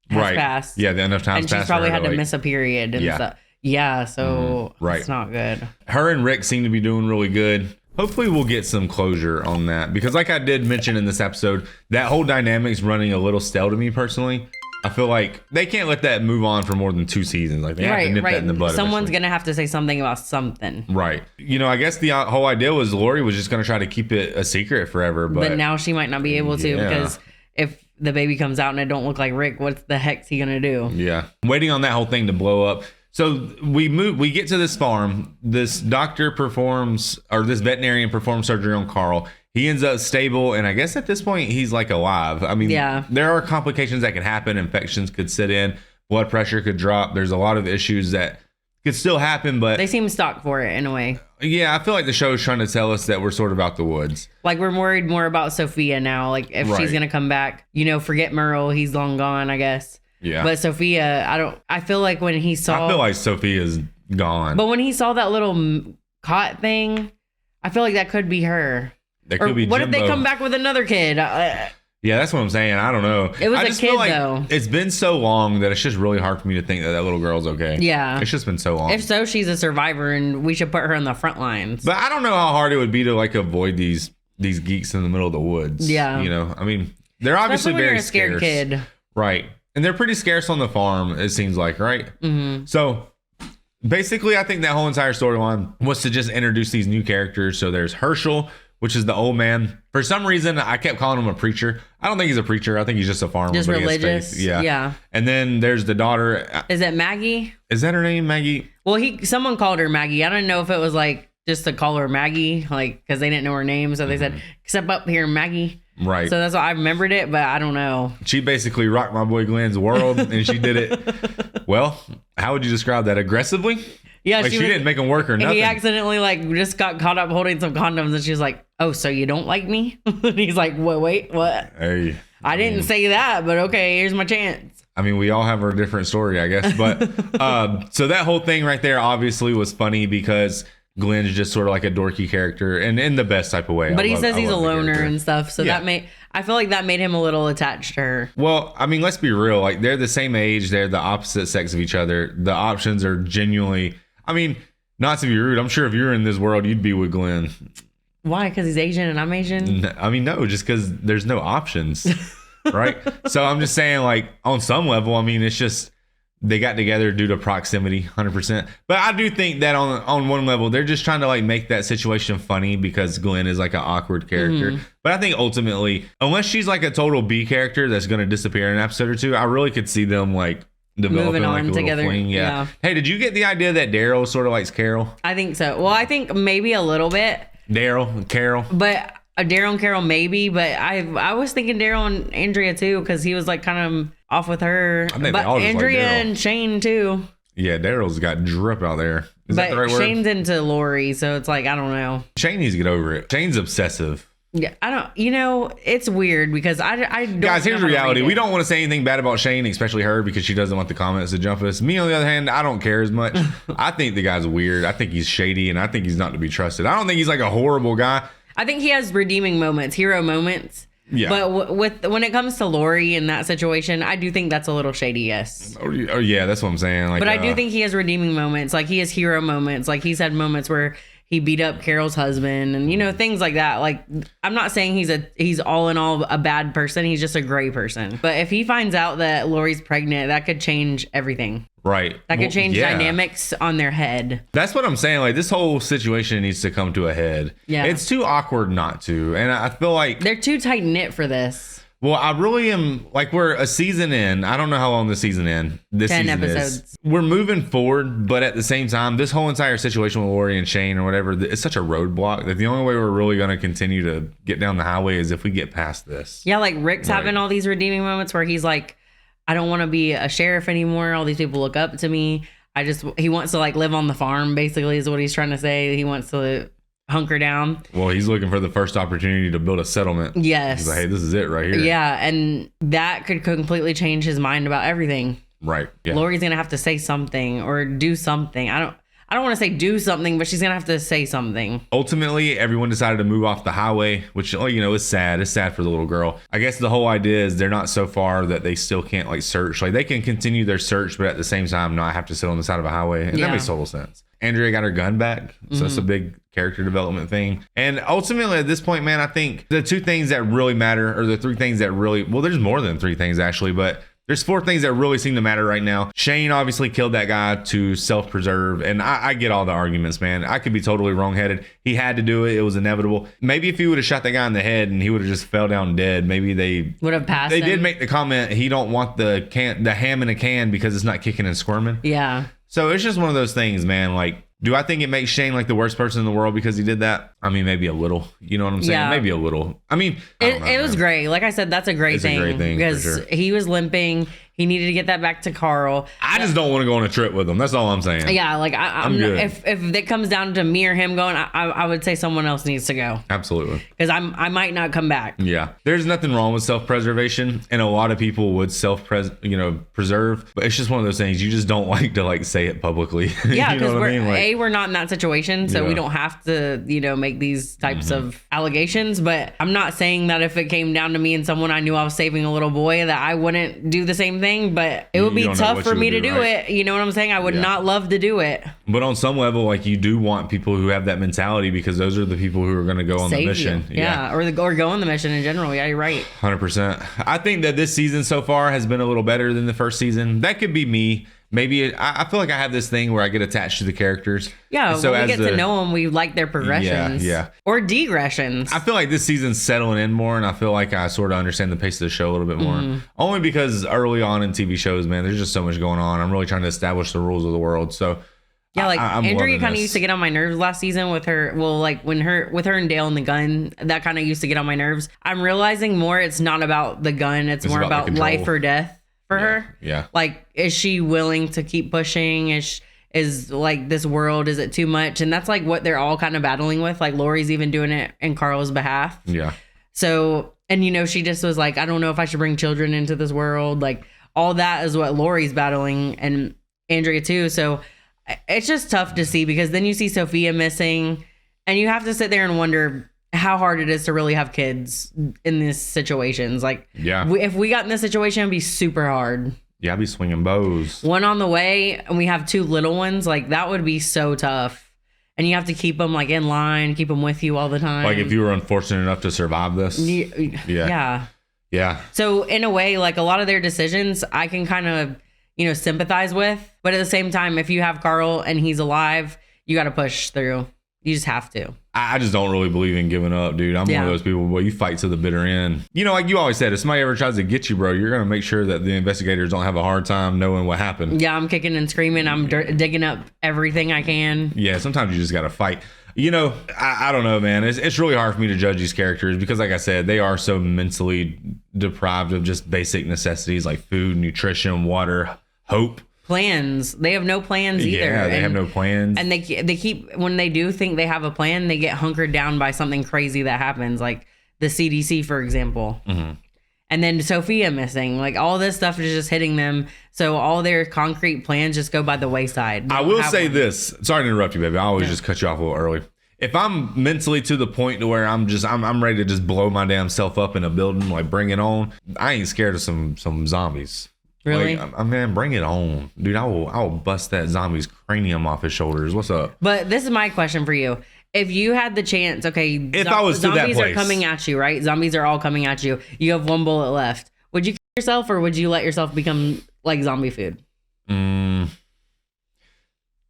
S2: has passed.
S1: Yeah, enough time's
S2: and
S1: passed.
S2: she's probably
S1: for her
S2: had to
S1: like,
S2: miss a period and stuff. Yeah, so
S1: right.
S2: it's not good.
S1: Her and Rick seem to be doing really good. Hopefully we'll get some closure on that, because like I did mention in this episode, that whole dynamic's running a little stale to me personally. I feel like they can't let that move on for more than 2 seasons. Like they have to nip that in the bud.
S2: Someone's gonna have to say something about something.
S1: Right. You know, I guess the whole idea was Lori was just gonna try to keep it a secret forever, but
S2: now she might not be able to because if the baby comes out and it don't look like Rick, what the heck's he gonna do?
S1: Yeah. Waiting on that whole thing to blow up. So we get to this farm. This doctor this veterinarian performs surgery on Carl. He ends up stable, and I guess at this point he's like alive. I mean, there are complications that can happen. Infections could sit in. Blood pressure could drop. There's a lot of issues that could still happen, but
S2: they seem stuck for it in a way.
S1: Yeah, I feel like the show is trying to tell us that we're sort of out the woods.
S2: Like we're worried more about Sophia now. Like if she's gonna come back, forget Merle. He's long gone, I guess.
S1: Yeah.
S2: But Sophia, I feel like when he saw...
S1: I feel like Sophia's gone.
S2: But when he saw that little cot thing, I feel like that could be her.
S1: That could be
S2: what
S1: Jimbo.
S2: if they come back with another kid?
S1: Yeah, that's what I'm saying. I don't know.
S2: It was
S1: I
S2: a
S1: just
S2: kid,
S1: feel like
S2: though.
S1: It's been so long that it's just really hard for me to think that little girl's okay.
S2: Yeah.
S1: It's just been so long.
S2: If so, she's a survivor, and we should put her on the front lines.
S1: But I don't know how hard it would be to like avoid these geeks in the middle of the woods.
S2: Yeah.
S1: I mean, they're obviously
S2: Especially when
S1: very
S2: you're a scared
S1: scarce.
S2: kid.
S1: Right. And they're pretty scarce on the farm, it seems like, right?
S2: Mm-hmm.
S1: So basically, I think that whole entire storyline was to just introduce these new characters. So there's Herschel, which is the old man. For some reason, I kept calling him a preacher. I don't think he's a preacher. I think he's just a farmer.
S2: Just
S1: but he has
S2: religious.
S1: faith. Yeah.
S2: Yeah.
S1: And then there's the daughter.
S2: Is it Maggie?
S1: Is that her name, Maggie?
S2: Well, someone called her Maggie. I don't know if it was like just to call her Maggie, like because they didn't know her name, so they said, "Step up here, Maggie."
S1: Right.
S2: So that's why I remembered it, but I don't know.
S1: She basically rocked my boy Glenn's world, and she did it. Well, how would you describe that? Aggressively?
S2: Yeah,
S1: like she didn't make him work or nothing.
S2: He accidentally just got caught up holding some condoms, and she was like, "Oh, so you don't like me?" And he's like, "Wait, what?"
S1: Hey,
S2: I didn't say that, but okay, here's my chance.
S1: I mean, we all have our different story, I guess. But so that whole thing right there obviously was funny because Glenn's just sort of like a dorky character, and in the best type of way.
S2: But he says he's a loner and stuff, so I feel like that made him a little attached to her.
S1: Well, I mean, let's be real. Like they're the same age, they're the opposite sex of each other. The options are genuinely. I mean, not to be rude, I'm sure if you're in this world, you'd be with Glenn.
S2: Why? Because he's Asian and I'm Asian?
S1: I mean, no, just because there's no options, right? So I'm just saying, like, on some level, I mean, it's just they got together due to proximity, 100%. But I do think that on one level, they're just trying to, like, make that situation funny because Glenn is, like, an awkward character. Mm-hmm. But I think ultimately, unless she's, like, a total B character that's going to disappear in an episode or two, I really could see them, like, developing
S2: moving on
S1: like a
S2: together.
S1: Fling. Yeah. Hey, did you get the idea that Daryl sort of likes Carol?
S2: I think so. Well, I think maybe a little bit.
S1: Daryl and Carol.
S2: But Daryl and Carol maybe, but I was thinking Daryl and Andrea too, because he was like kind of off with her.
S1: I think
S2: but Andrea
S1: like
S2: and Shane too.
S1: Yeah, Daryl's got drip out there. Is that the right word?
S2: Shane's into Lori, so it's like I don't know.
S1: Shane needs to get over it. Shane's obsessive.
S2: Yeah, I don't. It's weird because I don't.
S1: Guys, here's the reality. We don't want to say anything bad about Shane, especially her, because she doesn't want the comments to jump us. Me, on the other hand, I don't care as much. I think the guy's weird. I think he's shady, and I think he's not to be trusted. I don't think he's like a horrible guy.
S2: I think he has redeeming moments, hero moments.
S1: Yeah.
S2: But when it comes to Lori in that situation, I do think that's a little shady. Yes.
S1: Oh yeah, that's what I'm saying. Like,
S2: but I do think he has redeeming moments. Like he has hero moments. Like he's had moments where he beat up Carol's husband and things like that. Like I'm not saying he's all in all a bad person. He's just a gray person. But if he finds out that Lori's pregnant, that could change everything.
S1: Right.
S2: That could change dynamics on their head.
S1: That's what I'm saying. Like this whole situation needs to come to a head.
S2: Yeah.
S1: It's too awkward not to. And I feel like
S2: they're too tight knit for this.
S1: Well, I really am, like, we're a season in. I don't know how long the season in. This
S2: 10
S1: season
S2: episodes.
S1: Is. We're moving forward, but at the same time, this whole entire situation with Lori and Shane or whatever, it's such a roadblock that the only way we're really going to continue to get down the highway is if we get past this.
S2: Yeah, like Rick's having all these redeeming moments where he's like, I don't want to be a sheriff anymore. All these people look up to me. He wants to like live on the farm, basically, is what he's trying to say. He wants to hunker down.
S1: Well, he's looking for the first opportunity to build a settlement.
S2: Yes.
S1: He's like, hey, this is it right here.
S2: Yeah, and that could completely change his mind about everything.
S1: Right. Yeah.
S2: Lori's gonna have to say something or do something. I I don't want to say do something, but she's gonna have to say something.
S1: Ultimately, everyone decided to move off the highway, which, you know, is sad. It's sad for the little girl. I guess the whole idea is they're not so far that they still can't like search. Like they can continue their search, but at the same time not have to sit on the side of a highway. And that makes total sense. Andrea got her gun back. So that's a big character development thing. And ultimately at this point, man, I think the two things that really matter, or the three things that really, well, there's more than three things actually, but there's four things that really seem to matter right now. Shane obviously killed that guy to self-preserve. And I get all the arguments, man. I could be totally wrong-headed. He had to do it. It was inevitable. Maybe if he would have shot that guy in the head and he would have just fell down dead, maybe they
S2: would have passed
S1: They
S2: him.
S1: did make the comment, he don't want the ham in a can because it's not kicking and squirming.
S2: Yeah.
S1: So it's just one of those things, man. Like, do I think it makes Shane like the worst person in the world because he did that? I mean, maybe a little. You know what I'm saying?
S2: Yeah.
S1: Maybe a little. I mean,
S2: It was great. Like I said, that's a great
S1: It's a
S2: thing.
S1: great thing, for
S2: because
S1: sure.
S2: he was limping. He needed to get that back to Carl.
S1: I just don't want to go on a trip with him. That's all I'm saying.
S2: Yeah, like I'm
S1: good.
S2: if it comes down to me or him going, I would say someone else needs to go
S1: Absolutely.
S2: because I might not come back.
S1: Yeah. There's nothing wrong with self-preservation, and a lot of people would preserve, but it's just one of those things you just don't like to like say it publicly.
S2: Yeah,
S1: You
S2: because
S1: know what I mean? Like,
S2: we're not in that situation, so we don't have to make these types of allegations. But I'm not saying that if it came down to me and someone I knew I was saving a little boy that I wouldn't do the same thing. But it would be
S1: You don't know
S2: tough
S1: what
S2: for
S1: you
S2: me
S1: would
S2: to
S1: do,
S2: do
S1: right?
S2: it. You know what I'm saying? I would
S1: Yeah.
S2: not love to do it.
S1: but on some level, like you do want people who have that mentality because those are the people who are going to go on the
S2: Save
S1: mission.
S2: you. Yeah, or go on the mission in general. Yeah, you're right.
S1: 100%. I think that this season so far has been a little better than the first season. That could be me. Maybe I feel like I have this thing where I get attached to the characters.
S2: Yeah,
S1: And so
S2: when we
S1: as
S2: get to know them, we like their progressions.
S1: Yeah.
S2: Or digressions.
S1: I feel like this season's settling in more, and I feel like I sort of understand the pace of the show a little bit more.
S2: Mhm.
S1: Only because early on in TV shows, man, there's just so much going on. I'm really trying to establish the rules of the world. So
S2: Yeah, like
S1: I'm
S2: Andrea
S1: loving
S2: kind of
S1: this.
S2: used to get on my nerves last season with her. Well, like with her and Dale and the gun, that kind of used to get on my nerves. I'm realizing more it's not about the gun. It's more
S1: about the
S2: about life
S1: control.
S2: or death for her.
S1: Yeah.
S2: Like, is she willing to keep pushing? Is like this world, is it too much? And that's like what they're all kind of battling with. Like Lori's even doing it in Carl's behalf.
S1: Yeah.
S2: So, and she just was like, I don't know if I should bring children into this world. Like all that is what Lori's battling, and Andrea too. So it's just tough to see because then you see Sophia missing and you have to sit there and wonder how hard it is to really have kids in these situations. Like,
S1: Yeah.
S2: if we got in this situation, it'd be super hard.
S1: Yeah, I'd be swinging bows.
S2: One on the way and we have two little ones. Like that would be so tough. And you have to keep them like in line, keep them with you all the time.
S1: Like if you were unfortunate enough to survive this.
S2: Yeah.
S1: Yeah.
S2: So in a way, like a lot of their decisions, I can kind of, sympathize with. But at the same time, if you have Carl and he's alive, you got to push through. You just have to.
S1: I just don't really believe in giving up, dude. I'm one of those people, boy, you fight to the bitter end. Like you always said, if somebody ever tries to get you, bro, you're going to make sure that the investigators don't have a hard time knowing what happened.
S2: Yeah, I'm kicking and screaming. I'm digging up everything I can.
S1: Yeah, sometimes you just got to fight. I don't know, man. It's really hard for me to judge these characters because, like I said, they are so mentally deprived of just basic necessities like food, nutrition, water, hope.
S2: Plans. They have no plans either.
S1: Yeah, they have no plans.
S2: And they keep, when they do think they have a plan, they get hunkered down by something crazy that happens, like the CDC, for example.
S1: Mm-hmm.
S2: And then Sophia missing. Like all this stuff is just hitting them. So all their concrete plans just go by the wayside.
S1: I will say this. Sorry to interrupt you, baby. I always just cut you off a little early. If I'm mentally to the point to where I'm ready to just blow my damn self up in a building, like bring it on, I ain't scared of some zombies.
S2: Really?
S1: Like, man, bring it on, dude. I will bust that zombie's cranium off his shoulders. What's up?
S2: But this is my question for you. If you had the chance, okay,
S1: if I was to that
S2: zombies are
S1: place.
S2: coming at you, right? Zombies are all coming at you. You have one bullet left. Would you kill yourself or would you let yourself become like zombie food?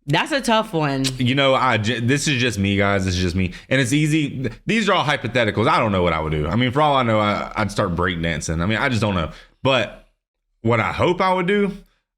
S2: That's a tough one.
S1: This is just me, guys. This is just me. And it's easy. These are all hypotheticals. I don't know what I would do. I mean, for all I know, I'd start breakdancing. I mean, I just don't know. But what I hope I would do,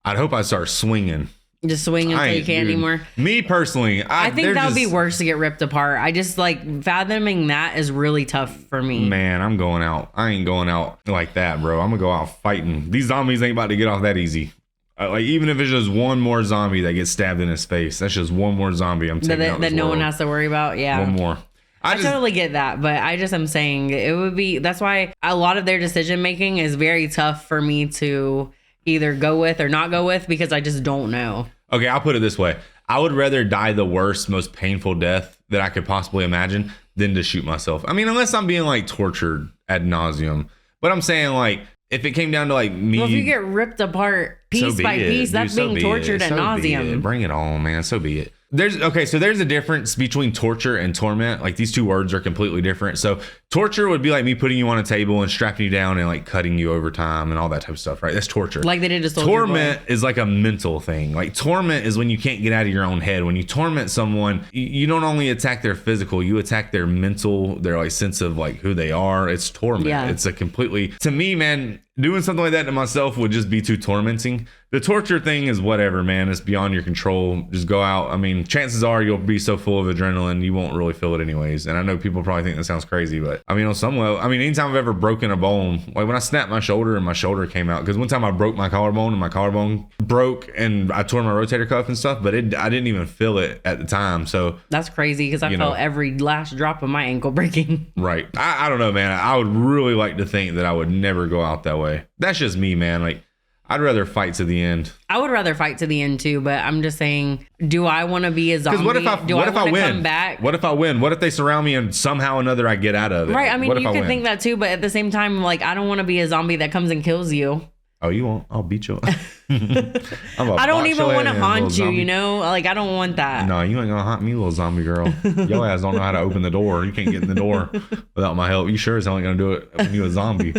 S1: I'd hope I'd start swinging.
S2: Just swing until you can't anymore.
S1: Me personally,
S2: I think that would be worse to get ripped apart. I just like fathoming that is really tough for me.
S1: Man, I'm going out. I ain't going out like that, bro. I'm gonna go out fighting. These zombies ain't about to get off that easy. Like even if it's just one more zombie that gets stabbed in his face, that's just one more zombie I'm taking out
S2: that
S1: this
S2: no one
S1: world.
S2: has to worry about. Yeah,
S1: one more.
S2: I totally get that, but I just am saying it would be. That's why a lot of their decision making is very tough for me to either go with or not go with because I just don't know.
S1: Okay, I'll put it this way. I would rather die the worst, most painful death that I could possibly imagine than to shoot myself. I mean, unless I'm being like tortured ad nauseum. But I'm saying like, if it came down to like me.
S2: Well, if you get ripped apart piece by piece, that's being tortured ad nauseum.
S1: Bring it on, man. So be it. There's a difference between torture and torment. Like these two words are completely different. So torture would be like me putting you on a table and strapping you down and like cutting you over time and all that type of stuff, right? That's torture.
S2: Like they did to Soldier
S1: Torment
S2: Boy.
S1: is like a mental thing. Like torment is when you can't get out of your own head. When you torment someone, you don't only attack their physical, you attack their mental, their like sense of like who they are. It's torment.
S2: Yeah.
S1: It's a completely, to me, man, doing something like that to myself would just be too tormenting. The torture thing is whatever, man. It's beyond your control. Just go out. I mean, chances are you'll be so full of adrenaline, you won't really feel it anyways. And I know people probably think that sounds crazy, but I mean, on some level, I mean, anytime I've ever broken a bone, like when I snapped my shoulder and my shoulder came out, because one time I broke my collarbone and my collarbone broke and I tore my rotator cuff and stuff, but I didn't even feel it at the time. So
S2: that's crazy because I felt every last drop of my ankle breaking.
S1: Right. I don't know, man. I would really like to think that I would never go out that way. That's just me, man. Like, I'd rather fight to the end.
S2: I would rather fight to the end too, but I'm just saying, do I want to be a zombie?
S1: Because what if I win?
S2: Come back?
S1: What if I win? What if they surround me and somehow or another I get out of it?
S2: Right. I mean,
S1: what if
S2: you
S1: I
S2: could
S1: win?
S2: think that too, but at the same time, like, I don't want to be a zombie that comes and kills you.
S1: Oh, you won't? I'll beat you.
S2: I don't even want to haunt you, you know? Like, I don't want that.
S1: No, you ain't gonna haunt me, little zombie girl. Your ass don't know how to open the door. You can't get in the door without my help. You sure as hell ain't gonna do it when you a zombie.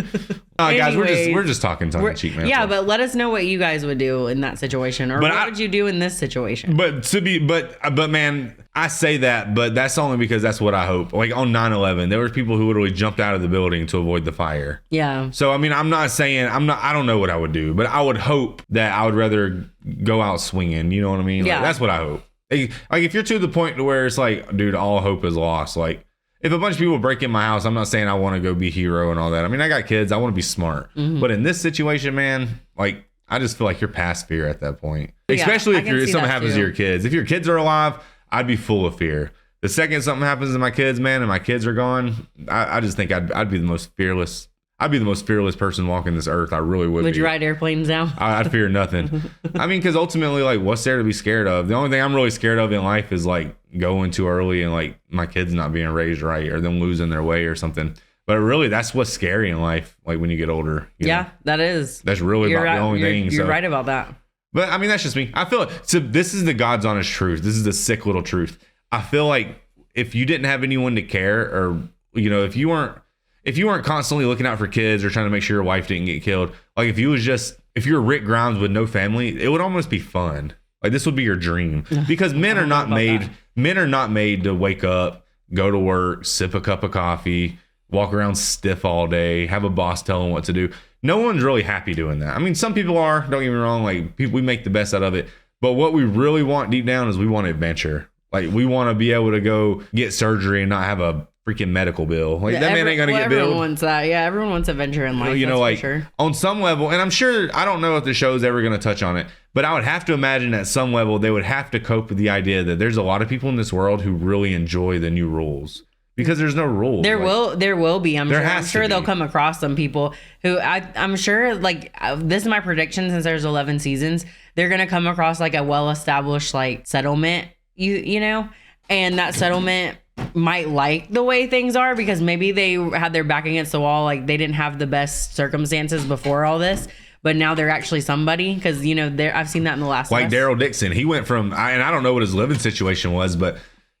S1: Guys, we're just talking tongue in cheek, man.
S2: Yeah, but let us know what you guys would do in that situation, or what would you do in this situation?
S1: But man, I say that, but that's only because that's what I hope. Like on 9/11, there were people who literally jumped out of the building to avoid the fire.
S2: Yeah.
S1: So I mean, I don't know what I would do, but I would hope that I would rather go out swinging. You know what I mean?
S2: Yeah.
S1: Like, that's what I hope. Like if you're to the point to where it's like, dude, all hope is lost. Like if a bunch of people break in my house, I'm not saying I want to go be hero and all that. I mean, I got kids. I want to be smart. Mm-hmm. But in this situation, man, like I just feel like you're past fear at that point. Especially if something happens to your kids. If your kids are alive, I'd be full of fear. The second something happens to my kids, man, and my kids are gone, I just think I'd be the most fearless. I'd be the most fearless person walking this earth. I really would.
S2: Would you ride airplanes now?
S1: I'd fear nothing. I mean, because ultimately, like, what's there to be scared of? The only thing I'm really scared of in life is like going too early and like my kids not being raised right or them losing their way or something. But really, that's what's scary in life. Like when you get older. You know?
S2: That is.
S1: That's really about the only thing.
S2: You're right about that.
S1: But I mean, that's just me. I feel so. This is the God's honest truth. This is the sick little truth. I feel like if you didn't have anyone to care, or you know, if you weren't constantly looking out for kids or trying to make sure your wife didn't get killed, like if you're Rick Grimes with no family, it would almost be fun. Like this would be your dream, because men are not made to wake up, go to work, sip a cup of coffee, walk around stiff all day, have a boss tell them what to do. No one's really happy doing that. I mean, some people are, don't get me wrong, like we make the best out of it. But what we really want deep down is we want adventure. Like we want to be able to go get surgery and not have a freaking medical bill. Like that man ain't gonna get billed.
S2: Everyone wants that. Yeah, everyone wants adventure in life.
S1: You know, like
S2: sure.
S1: On some level, and I'm sure, I don't know if the show's ever gonna touch on it, but I would have to imagine at some level they would have to cope with the idea that there's a lot of people in this world who really enjoy the new rules. Because there's no rules.
S2: There will be. I'm sure they'll
S1: be.
S2: come across some people who I'm sure, like, this is my prediction, since there's 11 seasons, they're going to come across like a well-established like settlement, you know, and that settlement might like the way things are because maybe they had their back against the wall. Like they didn't have the best circumstances before all this, but now they're actually somebody. Because, you know, I've seen that in the last.
S1: Like Daryl Dixon. He went from, and I don't know what his living situation was, but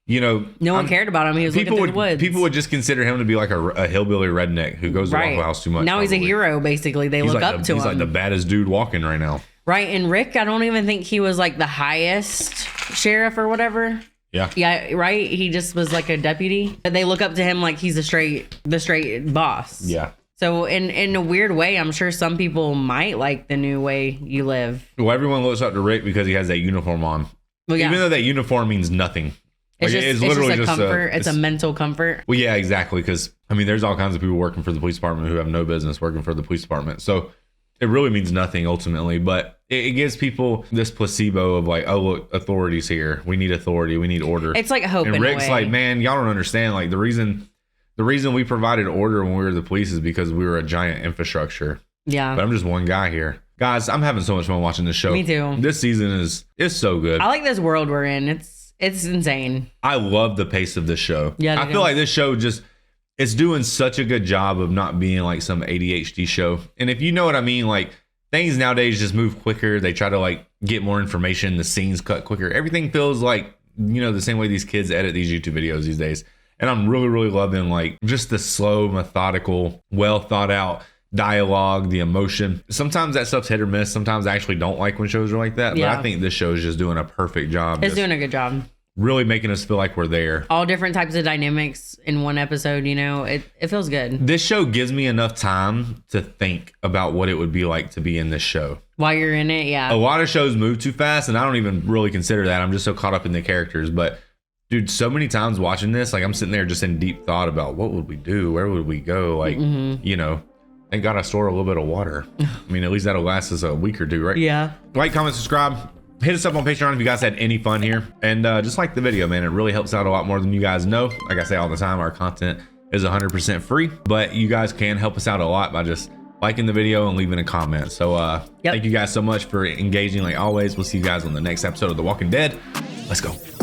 S1: you know,
S2: no one cared about him. He was looking through the woods.
S1: People would just consider him to be like a hillbilly redneck who goes to Waffle House too much.
S2: Now he's a hero, basically. They look up to him.
S1: He's like the baddest dude walking right now.
S2: Right. And Rick, I don't even think he was like the highest sheriff or whatever.
S1: Yeah.
S2: Yeah. Right. He just was like a deputy. They look up to him like he's the straight boss.
S1: Yeah.
S2: So in a weird way, I'm sure some people might like the new way you live.
S1: Well, everyone looks up to Rick because he has that uniform on.
S2: Well, yeah.
S1: Even though that uniform means nothing.
S2: It's literally just a comfort. It's a mental comfort.
S1: Well, yeah, exactly. Because I mean, there's all kinds of people working for the police department who have no business working for the police department. So it really means nothing ultimately, but it gives people this placebo of like, oh, look, authority's here. We need authority. We need order.
S2: It's like hope.
S1: And Rick's like, man, y'all don't understand. Like the reason we provided order when we were the police is because we were a giant infrastructure.
S2: Yeah.
S1: But I'm just one guy here. Guys, I'm having so much fun watching this show.
S2: Me too.
S1: This season is so good.
S2: I like this world we're in. It's insane.
S1: I love the pace of this show.
S2: Yeah,
S1: I feel like this show it's doing such a good job of not being like some ADHD show. And if you know what I mean, like things nowadays just move quicker. They try to like get more information. The scenes cut quicker. Everything feels like, you know, the same way these kids edit these YouTube videos these days. And I'm really, really loving like just the slow, methodical, well thought out dialogue, the emotion. Sometimes that stuff's hit or miss. Sometimes I actually don't like when shows are like that.
S2: Yeah.
S1: But I think this show is just doing a perfect job.
S2: It's doing a good job.
S1: Really making us feel like we're there.
S2: All different types of dynamics in one episode, you know, it feels good.
S1: This show gives me enough time to think about what it would be like to be in this show.
S2: While you're in it, yeah.
S1: A lot of shows move too fast, and I don't even really consider that. I'm just so caught up in the characters. But dude, so many times watching this, like I'm sitting there just in deep thought about what would we do? Where would we go? Like, you know, thank God I store a little bit of water. I mean, at least that'll last us a week or two, right?
S2: Yeah.
S1: Like, comment, subscribe. Hit us up on Patreon if you guys had any fun here. And just like the video, man. It really helps out a lot more than you guys know. Like I say all the time, our content is 100% free. But you guys can help us out a lot by just liking the video and leaving a comment. So thank you guys so much for engaging like always. We'll see you guys on the next episode of The Walking Dead. Let's go.